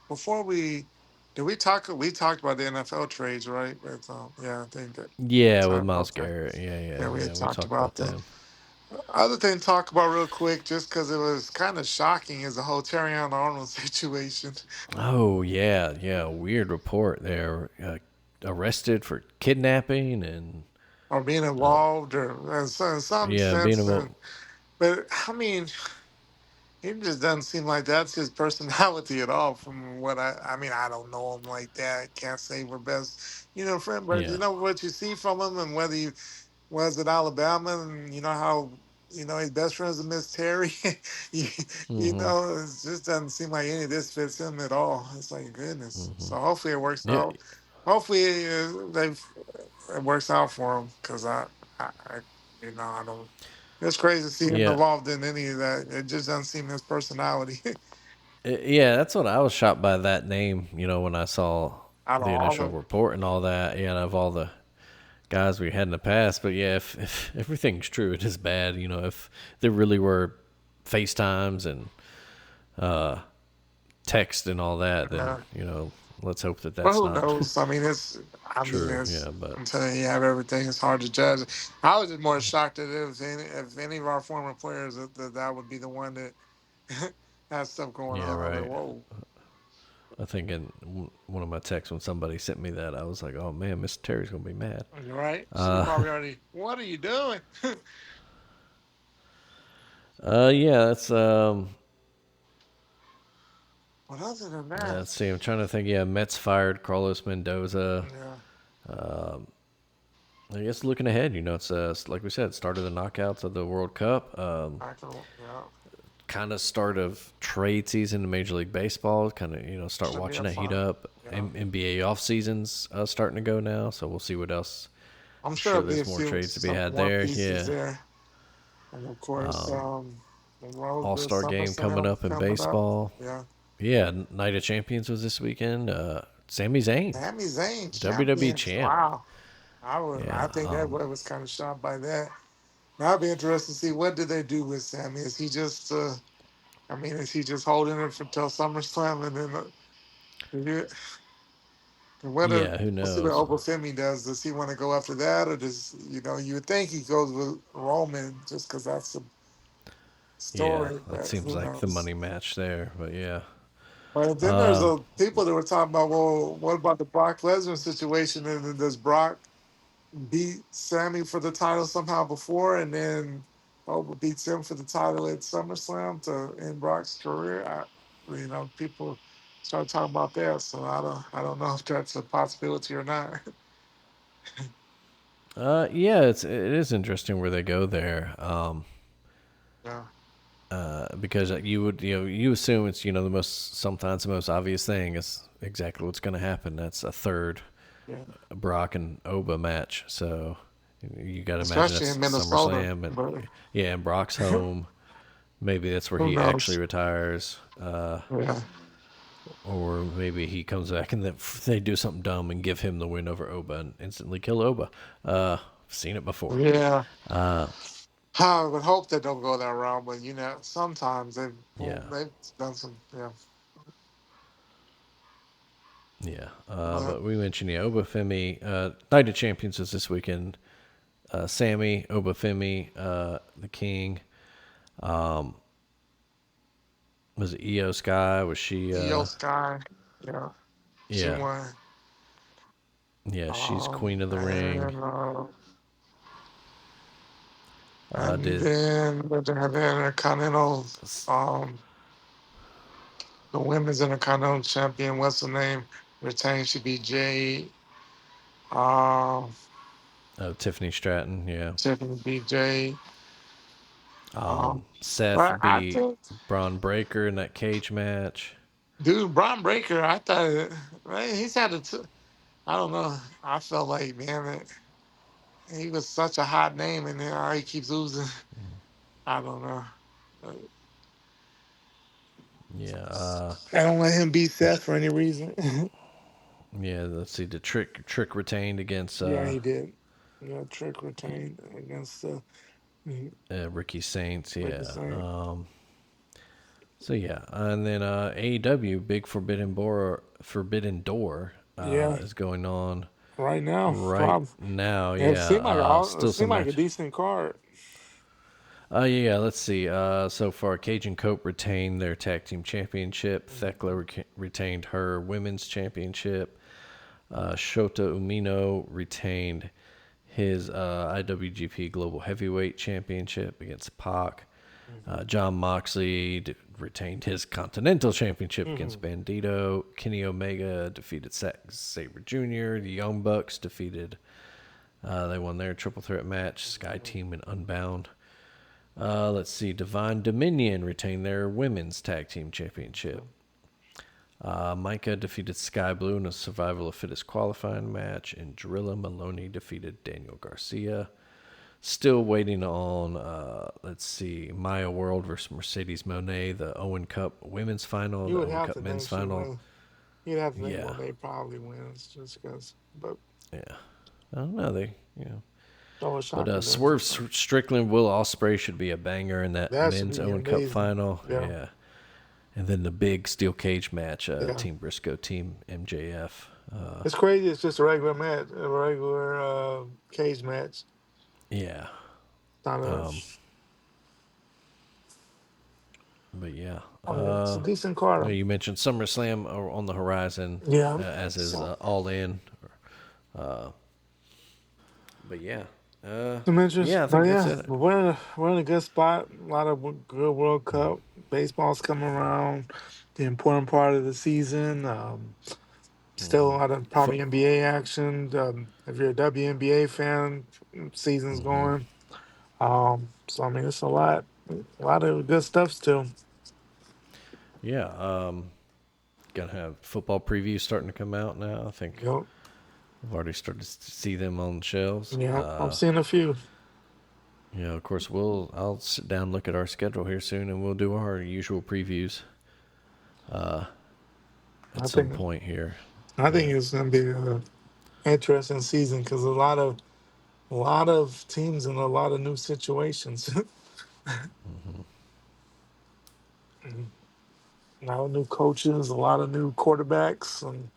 Speaker 4: before we talked about the NFL trades, right? But, yeah, I think that
Speaker 2: yeah, with
Speaker 4: time.
Speaker 2: Miles
Speaker 4: Okay.
Speaker 2: Garrett. Yeah,
Speaker 4: Yeah,
Speaker 2: yeah,
Speaker 4: we had
Speaker 2: yeah. We
Speaker 4: talked
Speaker 2: talked
Speaker 4: about
Speaker 2: about
Speaker 4: that.
Speaker 2: them.
Speaker 4: Other thing to talk about real quick, just because it was kind of shocking, is the whole Terrion Arnold situation,
Speaker 2: Oh yeah, yeah. Weird report there. Arrested for kidnapping and
Speaker 4: or being involved, or in some
Speaker 2: yeah, being
Speaker 4: sense.
Speaker 2: a
Speaker 4: But I mean, it just doesn't seem like that's his personality at all. From what I mean, I don't know him like that. Can't say we're best, friend. But
Speaker 2: yeah.
Speaker 4: what you see from him, and whether he was at Alabama, and you know how his best friends with Miss Terry. you,
Speaker 2: Mm-hmm.
Speaker 4: it just doesn't seem like any of this fits him at all. It's like goodness. So hopefully it works
Speaker 2: Yeah,
Speaker 4: out. Hopefully it works out for him because I I don't. It's crazy to see him
Speaker 2: yeah,
Speaker 4: involved in any of that. It just doesn't seem his personality.
Speaker 2: yeah. That's what I was shocked by that name. When I saw
Speaker 4: Out of
Speaker 2: the
Speaker 4: all
Speaker 2: initial
Speaker 4: of
Speaker 2: report and all that. Yeah, and of all the guys we had in the past. But yeah, if everything's true, it is bad. If there really were FaceTimes and text and all that, then
Speaker 4: Yeah.
Speaker 2: let's hope that
Speaker 4: Well,
Speaker 2: that's
Speaker 4: who
Speaker 2: not
Speaker 4: knows? I mean,
Speaker 2: true.
Speaker 4: it's
Speaker 2: Yeah, but
Speaker 4: until you have everything, it's hard to judge. I was just more shocked that if any of our former players that would be the one that has stuff going
Speaker 2: yeah,
Speaker 4: on. I was like,
Speaker 2: right.
Speaker 4: whoa,
Speaker 2: I think in one of my texts when somebody sent me that, I was like, "Oh man, Mr. Terry's gonna be mad."
Speaker 4: right? She
Speaker 2: Uh,
Speaker 4: probably already. What are you doing?
Speaker 2: yeah, that's
Speaker 4: But other than
Speaker 2: let's
Speaker 4: that,
Speaker 2: see. I'm trying to think. Yeah, Mets fired Carlos Mendoza.
Speaker 4: yeah,
Speaker 2: I guess looking ahead, it's like we said, start of the knockouts of the World Cup.
Speaker 4: I can, yeah,
Speaker 2: Kind of start of trade season in Major League Baseball. Kind of start
Speaker 4: should be
Speaker 2: watching
Speaker 4: a
Speaker 2: that heat
Speaker 4: fun.
Speaker 2: up.
Speaker 4: Yeah,
Speaker 2: NBA off season's starting to go now, so we'll see what else.
Speaker 4: I'm
Speaker 2: I'm
Speaker 4: sure
Speaker 2: sure
Speaker 4: there'll be a
Speaker 2: there's more
Speaker 4: few
Speaker 2: trades to be
Speaker 4: some
Speaker 2: had
Speaker 4: more
Speaker 2: there.
Speaker 4: pieces
Speaker 2: Yeah.
Speaker 4: there, and of course,
Speaker 2: All
Speaker 4: the
Speaker 2: Star game coming
Speaker 4: SummerSlam
Speaker 2: up in
Speaker 4: coming up.
Speaker 2: baseball.
Speaker 4: Yeah,
Speaker 2: Yeah, Night of Champions was this weekend. Sami Zayn,
Speaker 4: Sami Zayn
Speaker 2: WWE
Speaker 4: champion.
Speaker 2: champ.
Speaker 4: Wow. I
Speaker 2: Yeah,
Speaker 4: think that boy was kind of shocked by that. Now I'd be interested to see what did they do with Sammy. Is he just I mean, is he just holding it for till SummerSlam and then you- and whether
Speaker 2: yeah. Who
Speaker 4: we'll see what
Speaker 2: knows?
Speaker 4: Obafemi does. Does he want to go after that, or does you would think he goes with Roman just because that's the
Speaker 2: Yeah,
Speaker 4: story,
Speaker 2: that
Speaker 4: but
Speaker 2: seems
Speaker 4: who
Speaker 2: like the
Speaker 4: knows?
Speaker 2: money match there. But yeah,
Speaker 4: But then there's
Speaker 2: uh,
Speaker 4: people that were talking about, well, what about the Brock Lesnar situation? And then does Brock beat Sammy for the title somehow before, and then Oba beats him for the title at SummerSlam to end Brock's career? People start talking about that, so I don't know if that's a possibility or not.
Speaker 2: yeah. It is interesting where they go there.
Speaker 4: Yeah,
Speaker 2: Because you assume it's the most sometimes the most obvious thing is exactly what's going to happen. That's a third
Speaker 4: yeah,
Speaker 2: Brock and Oba match. So you got to imagine
Speaker 4: especially
Speaker 2: that's
Speaker 4: in Minnesota.
Speaker 2: SummerSlam, and
Speaker 4: But
Speaker 2: yeah, and Brock's home. Maybe that's where
Speaker 4: who
Speaker 2: he actually
Speaker 4: knows?
Speaker 2: retires,
Speaker 4: Yeah,
Speaker 2: or maybe he comes back and they do something dumb and give him the win over Oba and instantly kill Oba. Seen it before.
Speaker 4: yeah.
Speaker 2: Uh,
Speaker 4: I would hope they don't go that route, but sometimes
Speaker 2: yeah,
Speaker 4: they've done some. Yeah,
Speaker 2: yeah.
Speaker 4: but
Speaker 2: But we mentioned Oba Femi. Night of Champions is this weekend. Sammy Obafemi, the King. Was it Io Sky? Was she?
Speaker 4: Io Sky. Yeah, she
Speaker 2: Yeah,
Speaker 4: won.
Speaker 2: yeah. She's Queen of the Ring.
Speaker 4: And
Speaker 2: Did
Speaker 4: then Intercontinental, um, the women's Intercontinental champion, what's the name? Retained should be Jade. Um,
Speaker 2: Tiffany Stratton? Yeah.
Speaker 4: Tiffany B. Jade.
Speaker 2: Seth
Speaker 4: But I
Speaker 2: beat
Speaker 4: think,
Speaker 2: Braun Breaker in that cage match.
Speaker 4: dude, Braun Breaker, I thought, man, he's had I don't know. I felt like, man, he was such a hot name, and then he keeps losing. I don't know.
Speaker 2: Yeah.
Speaker 4: I don't let him beat Seth for any reason.
Speaker 2: Yeah. Let's see. The trick retained against
Speaker 4: Yeah, he did. Yeah, Trick retained against
Speaker 2: Ricky Saints.
Speaker 4: like the
Speaker 2: Yeah.
Speaker 4: same.
Speaker 2: So yeah, and then AEW Big Forbidden Door
Speaker 4: Yeah,
Speaker 2: is going on
Speaker 4: right now,
Speaker 2: right
Speaker 4: probably.
Speaker 2: now.
Speaker 4: It
Speaker 2: Yeah.
Speaker 4: seemed like it
Speaker 2: Still
Speaker 4: seemed
Speaker 2: some
Speaker 4: like a
Speaker 2: match.
Speaker 4: decent card.
Speaker 2: Yeah, let's see. So far, Cage and Cope retained their tag team championship. Thekla retained her women's championship. Shota Umino retained his IWGP Global Heavyweight Championship against Pac.
Speaker 4: Mm-hmm.
Speaker 2: John Moxley retained his Continental Championship against
Speaker 4: Hmm.
Speaker 2: Bandito. Kenny Omega defeated Zack Sabre Jr. The Young Bucks defeated. They won their triple threat match. Sky Team and Unbound. Let's see. Divine Dominion retained their women's tag team championship. Micah defeated Sky Blue in a survival of fittest qualifying match, and Drilla Maloney defeated Daniel Garcia. Still waiting on, let's see, Maya World versus Mercedes Monet, the Owen Cup women's final,
Speaker 4: You
Speaker 2: the
Speaker 4: would
Speaker 2: Owen
Speaker 4: have
Speaker 2: Cup
Speaker 4: to think
Speaker 2: men's
Speaker 4: she
Speaker 2: final.
Speaker 4: wins. You'd have to think
Speaker 2: Yeah,
Speaker 4: Monet probably wins just because. But
Speaker 2: yeah. I don't know. They, you know,
Speaker 4: Oh,
Speaker 2: but
Speaker 4: shocking them
Speaker 2: Swerve
Speaker 4: sometimes.
Speaker 2: Strickland, Will Ospreay should be a banger in that
Speaker 4: That should
Speaker 2: men's
Speaker 4: be
Speaker 2: Owen Cup
Speaker 4: amazing.
Speaker 2: final.
Speaker 4: Yeah,
Speaker 2: Yeah, and then the big steel cage match,
Speaker 4: yeah.
Speaker 2: Team Briscoe, Team MJF.
Speaker 4: It's crazy. It's just a regular match, a regular cage match.
Speaker 2: Yeah,
Speaker 4: Not a.
Speaker 2: um, but yeah.
Speaker 4: I mean, it's a decent card.
Speaker 2: You mentioned SummerSlam on the horizon,
Speaker 4: Yeah.
Speaker 2: as is
Speaker 4: So
Speaker 2: All In. But yeah,
Speaker 4: some interest,
Speaker 2: yeah, I
Speaker 4: but
Speaker 2: think that's
Speaker 4: yeah,
Speaker 2: it.
Speaker 4: we're in a good spot. A lot of good World Cup baseball's coming around. The important part of the season. Still a lot of
Speaker 2: Fo-
Speaker 4: probably NBA action. If you're a WNBA fan, season's going. So I mean, it's a lot of good stuff still.
Speaker 2: yeah, gonna have football previews starting to come out now. I think
Speaker 4: Yep.
Speaker 2: I've already started to see them on the shelves.
Speaker 4: Yeah, I'm seeing a few.
Speaker 2: Of course, I'll sit down and look at our schedule here soon, and we'll do our usual previews at
Speaker 4: I
Speaker 2: some
Speaker 4: think
Speaker 2: point here.
Speaker 4: I think
Speaker 2: But
Speaker 4: it's gonna be an interesting season because a lot of teams in a lot of new situations. A lot of new coaches, a lot of new quarterbacks, and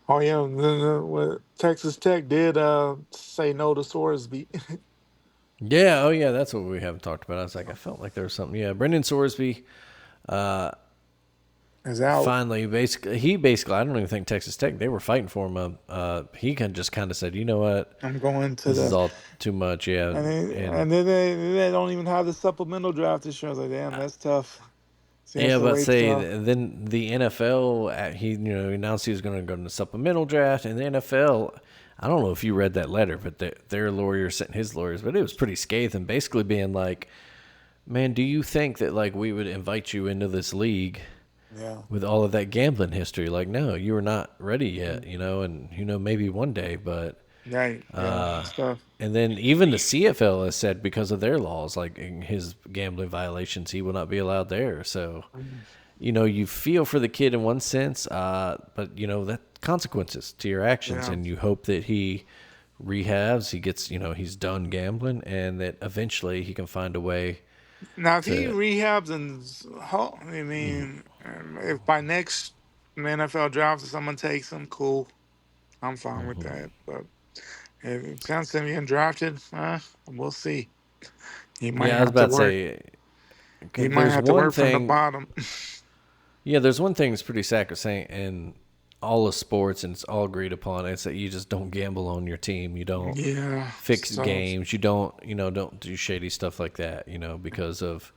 Speaker 4: oh yeah, and then, what Texas Tech did say no to Sorsby
Speaker 2: yeah, oh yeah, that's what we haven't talked about. I was like, I felt like there was something. Yeah, Brendan Sorsby.
Speaker 4: is out.
Speaker 2: Finally, basically, I don't even think Texas Tech, they were fighting for him. He just kind of said, you know what,
Speaker 4: I'm going to
Speaker 2: this is
Speaker 4: the
Speaker 2: all too much. Yeah, and
Speaker 4: and then they don't even have the supplemental draft this year. I was like, damn, that's tough. So he has
Speaker 2: yeah,
Speaker 4: to
Speaker 2: but
Speaker 4: wait
Speaker 2: say
Speaker 4: till
Speaker 2: then the NFL, he announced he was going to go to the supplemental draft, and the NFL. I don't know if you read that letter, but their lawyer sent his lawyers, but it was pretty scathing, basically being like, "Man, do you think that like we would invite you into this league
Speaker 4: yeah,
Speaker 2: with all of that gambling history? Like, no, you are not ready yet, and maybe one day, but."
Speaker 4: right, yeah, stuff.
Speaker 2: And then even the CFL has said because of their laws, like in his gambling violations, he will not be allowed there. So, you feel for the kid in one sense, but that consequences to your actions,
Speaker 4: Yeah.
Speaker 2: and you hope that he rehabs, he gets, he's done gambling, and that eventually he can find a way
Speaker 4: Now, if he
Speaker 2: to.
Speaker 4: rehabs and I mean, if by next NFL draft someone takes him, cool, I'm fine with that. But if it sounds to me getting drafted, we'll see. He might
Speaker 2: Yeah, I was
Speaker 4: have to
Speaker 2: about to
Speaker 4: work.
Speaker 2: say,
Speaker 4: He
Speaker 2: 'cause
Speaker 4: might
Speaker 2: there's
Speaker 4: have to
Speaker 2: one
Speaker 4: work from the
Speaker 2: thing.
Speaker 4: bottom.
Speaker 2: Yeah, there's one thing that's pretty sacrosanct in all of sports, and it's all agreed upon. It's that you just don't gamble on your team. You don't
Speaker 4: Yeah.
Speaker 2: fix
Speaker 4: So
Speaker 2: games. You don't do shady stuff like that. Because of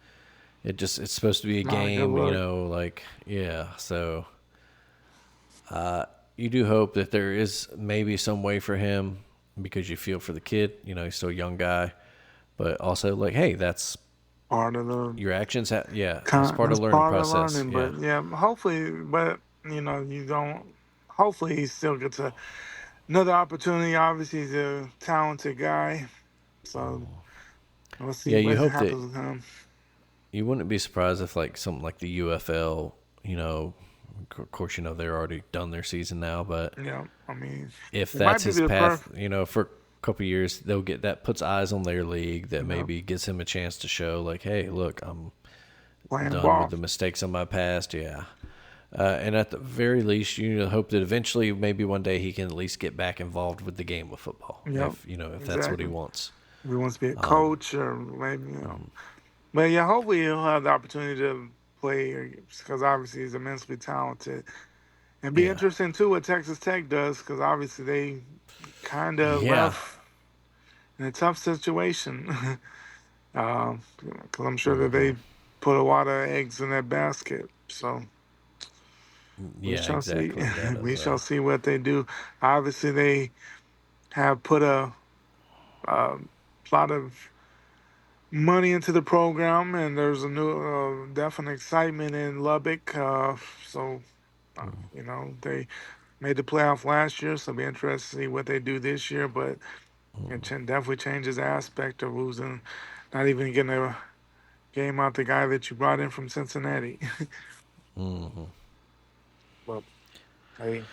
Speaker 2: it. Just it's supposed to be a
Speaker 4: not a good
Speaker 2: game.
Speaker 4: look.
Speaker 2: Like yeah. So you do hope that there is maybe some way for him because you feel for the kid. He's still a young guy, but also like, hey, that's
Speaker 4: Part of the
Speaker 2: your actions. Yeah, that's part of
Speaker 4: that's
Speaker 2: the learning
Speaker 4: part of
Speaker 2: process.
Speaker 4: learning.
Speaker 2: Yeah.
Speaker 4: But yeah, hopefully, but you don't. Hopefully, he still gets another opportunity. Obviously, he's a talented guy. So we'll see
Speaker 2: Yeah, you
Speaker 4: what
Speaker 2: hope that
Speaker 4: happens with him.
Speaker 2: you wouldn't be surprised if like something like the UFL, of course, they're already done their season now, but
Speaker 4: Yeah, I mean,
Speaker 2: if
Speaker 4: it might
Speaker 2: that's
Speaker 4: be
Speaker 2: his
Speaker 4: the
Speaker 2: path,
Speaker 4: perfect.
Speaker 2: for a couple years, they'll get that puts eyes on their league that
Speaker 4: You know,
Speaker 2: maybe gives him a chance to show like, hey, look, I'm
Speaker 4: playing
Speaker 2: done with
Speaker 4: ball.
Speaker 2: the mistakes of my past. Yeah. And at the very least, hope that eventually, maybe one day, he can at least get back involved with the game of football,
Speaker 4: Yep,
Speaker 2: if that's what he
Speaker 4: exactly.
Speaker 2: wants.
Speaker 4: If he wants to be a coach or maybe. But yeah, hopefully he'll have the opportunity to play because obviously he's immensely talented. And be
Speaker 2: Yeah,
Speaker 4: interesting too what Texas Tech does because obviously they kind of
Speaker 2: yeah,
Speaker 4: left in a tough situation. Because I'm sure that they put a lot of eggs in that basket. So we
Speaker 2: yeah,
Speaker 4: shall see.
Speaker 2: exactly. That
Speaker 4: We
Speaker 2: is
Speaker 4: shall see what they do. Obviously, they have put a lot of money into the program, and there's a new definite excitement in Lubbock. So they made the playoff last year, so it'll be interesting to see what they do this year. But it definitely changes the aspect of losing, not even getting a game out the guy that you brought in from Cincinnati. But hey,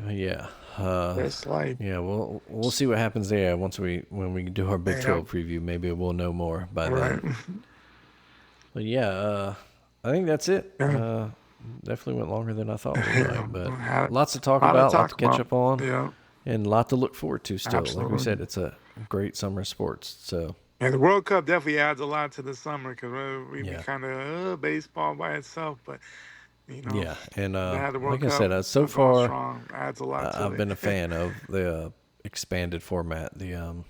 Speaker 2: yeah.
Speaker 3: That's life.
Speaker 2: Yeah, we'll see what happens there when we do our Big
Speaker 3: Yeah.
Speaker 2: 12 preview. Maybe we'll know more by then.
Speaker 3: Right.
Speaker 2: But yeah, I think that's it.
Speaker 3: Yeah.
Speaker 2: Definitely went longer than I thought we
Speaker 3: Yeah.
Speaker 2: might, but
Speaker 3: Had
Speaker 2: lots to talk
Speaker 3: a lot to
Speaker 2: about, lot to
Speaker 3: talk
Speaker 2: catch
Speaker 3: about.
Speaker 2: up on,
Speaker 3: Yeah.
Speaker 2: and a lot to look forward to still. Like we
Speaker 3: Absolutely.
Speaker 2: said, it's a great summer of sports. So
Speaker 3: And the World Cup definitely adds a lot to the summer because we be
Speaker 2: yeah,
Speaker 3: kind of baseball by itself, but
Speaker 2: yeah, and
Speaker 3: to have the World
Speaker 2: like I
Speaker 3: Cup
Speaker 2: said, so
Speaker 3: going
Speaker 2: far
Speaker 3: strong adds a lot to
Speaker 2: I've
Speaker 3: it.
Speaker 2: been a fan of the expanded format. The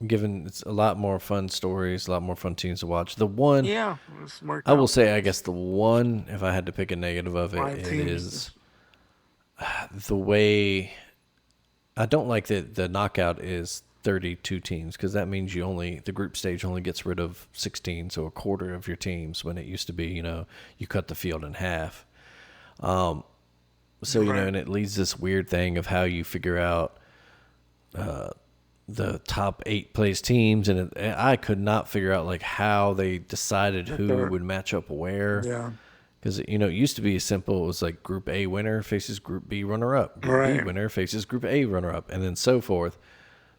Speaker 2: given it's a lot more fun stories, a lot more fun teams to watch. The one
Speaker 3: Yeah, it's worked
Speaker 2: I will
Speaker 3: out.
Speaker 2: say, I guess the one, if I had to pick a negative of it,
Speaker 3: My
Speaker 2: it
Speaker 3: teams.
Speaker 2: is the way I don't like that the knockout is 32 teams because that means the group stage only gets rid of 16, so a quarter of your teams when it used to be, you cut the field in half. So,
Speaker 3: Right.
Speaker 2: and it leads this weird thing of how you figure out the top 8 place teams, and I could not figure out like how they decided
Speaker 3: The
Speaker 2: who
Speaker 3: third.
Speaker 2: would match up where.
Speaker 3: Yeah.
Speaker 2: Because, it used to be as simple as like Group A winner faces Group B runner-up. Group B
Speaker 3: Right.
Speaker 2: winner faces Group A runner-up, and then so forth.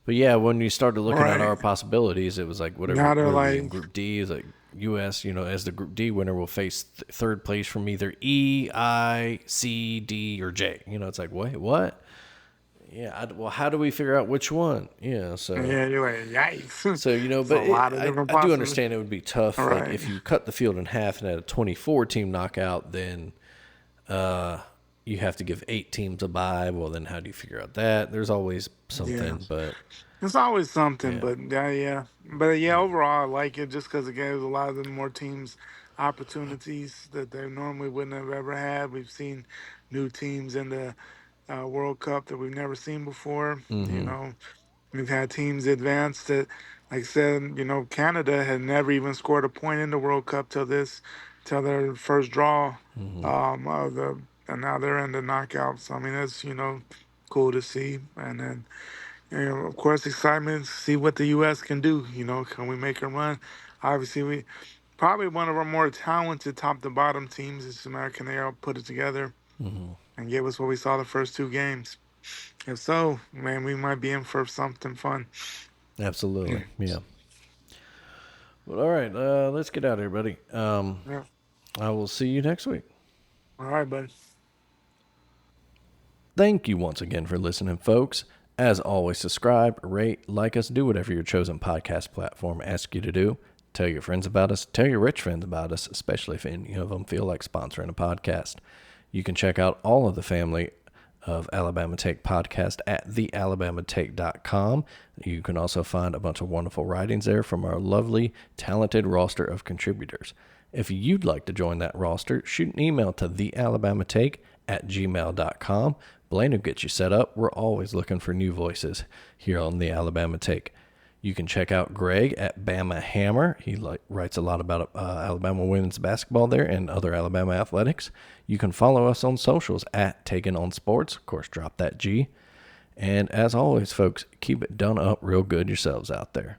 Speaker 2: But yeah, when you started looking at
Speaker 3: Right.
Speaker 2: our possibilities, it was like, whatever,
Speaker 3: Now they're
Speaker 2: what are we in?
Speaker 3: like,
Speaker 2: Group D is like U.S., as the Group D winner will face third place from either E, I, C, D, or J. It's like, wait, what? Yeah, well, how do we figure out which one? Yeah, so...
Speaker 3: yeah, you're like, yikes.
Speaker 2: So,
Speaker 3: It's a
Speaker 2: but
Speaker 3: lot of different
Speaker 2: I do
Speaker 3: possibilities.
Speaker 2: understand it would be tough. Like,
Speaker 3: Right.
Speaker 2: if you cut the field in half and had a 24-team knockout, then you have to give 8 teams a bye. Well, then how do you figure out that? There's always
Speaker 3: Yeah.
Speaker 2: something, but
Speaker 3: It's always something,
Speaker 2: yeah.
Speaker 3: but yeah. But yeah, overall, I like it just because it gives a lot of the more teams opportunities that they normally wouldn't have ever had. We've seen new teams in the World Cup that we've never seen before. We've had teams advance that, like I said, Canada had never even scored a point in the World Cup till their first draw. And now they're in the knockouts. I mean, that's cool to see, and then. Of course, excitement to see what the U.S. can do. Can we make a run? Obviously, we probably one of our more talented top to bottom teams. It's just a matter can they all put it together and give us what we saw the first 2 games. If so, man, we might be in for something fun.
Speaker 2: Absolutely. Yeah. Well, all right. Let's get out of here, buddy.
Speaker 3: Yeah.
Speaker 2: I will see you next week.
Speaker 3: All right, buddy.
Speaker 2: Thank you once again for listening, folks. As always, subscribe, rate, like us, do whatever your chosen podcast platform asks you to do. Tell your friends about us. Tell your rich friends about us, especially if any of them feel like sponsoring a podcast. You can check out all of the family of Alabama Take podcast at thealabamatake.com. You can also find a bunch of wonderful writings there from our lovely, talented roster of contributors. If you'd like to join that roster, shoot an email to thealabamatake@gmail.com. Blaine will get you set up. We're always looking for new voices here on the Alabama Take. You can check out Greg at Bama Hammer. He writes a lot about Alabama women's basketball there and other Alabama athletics. You can follow us on socials at Taken on Sports. Of course, drop that G. And as always, folks, keep it done up real good yourselves out there.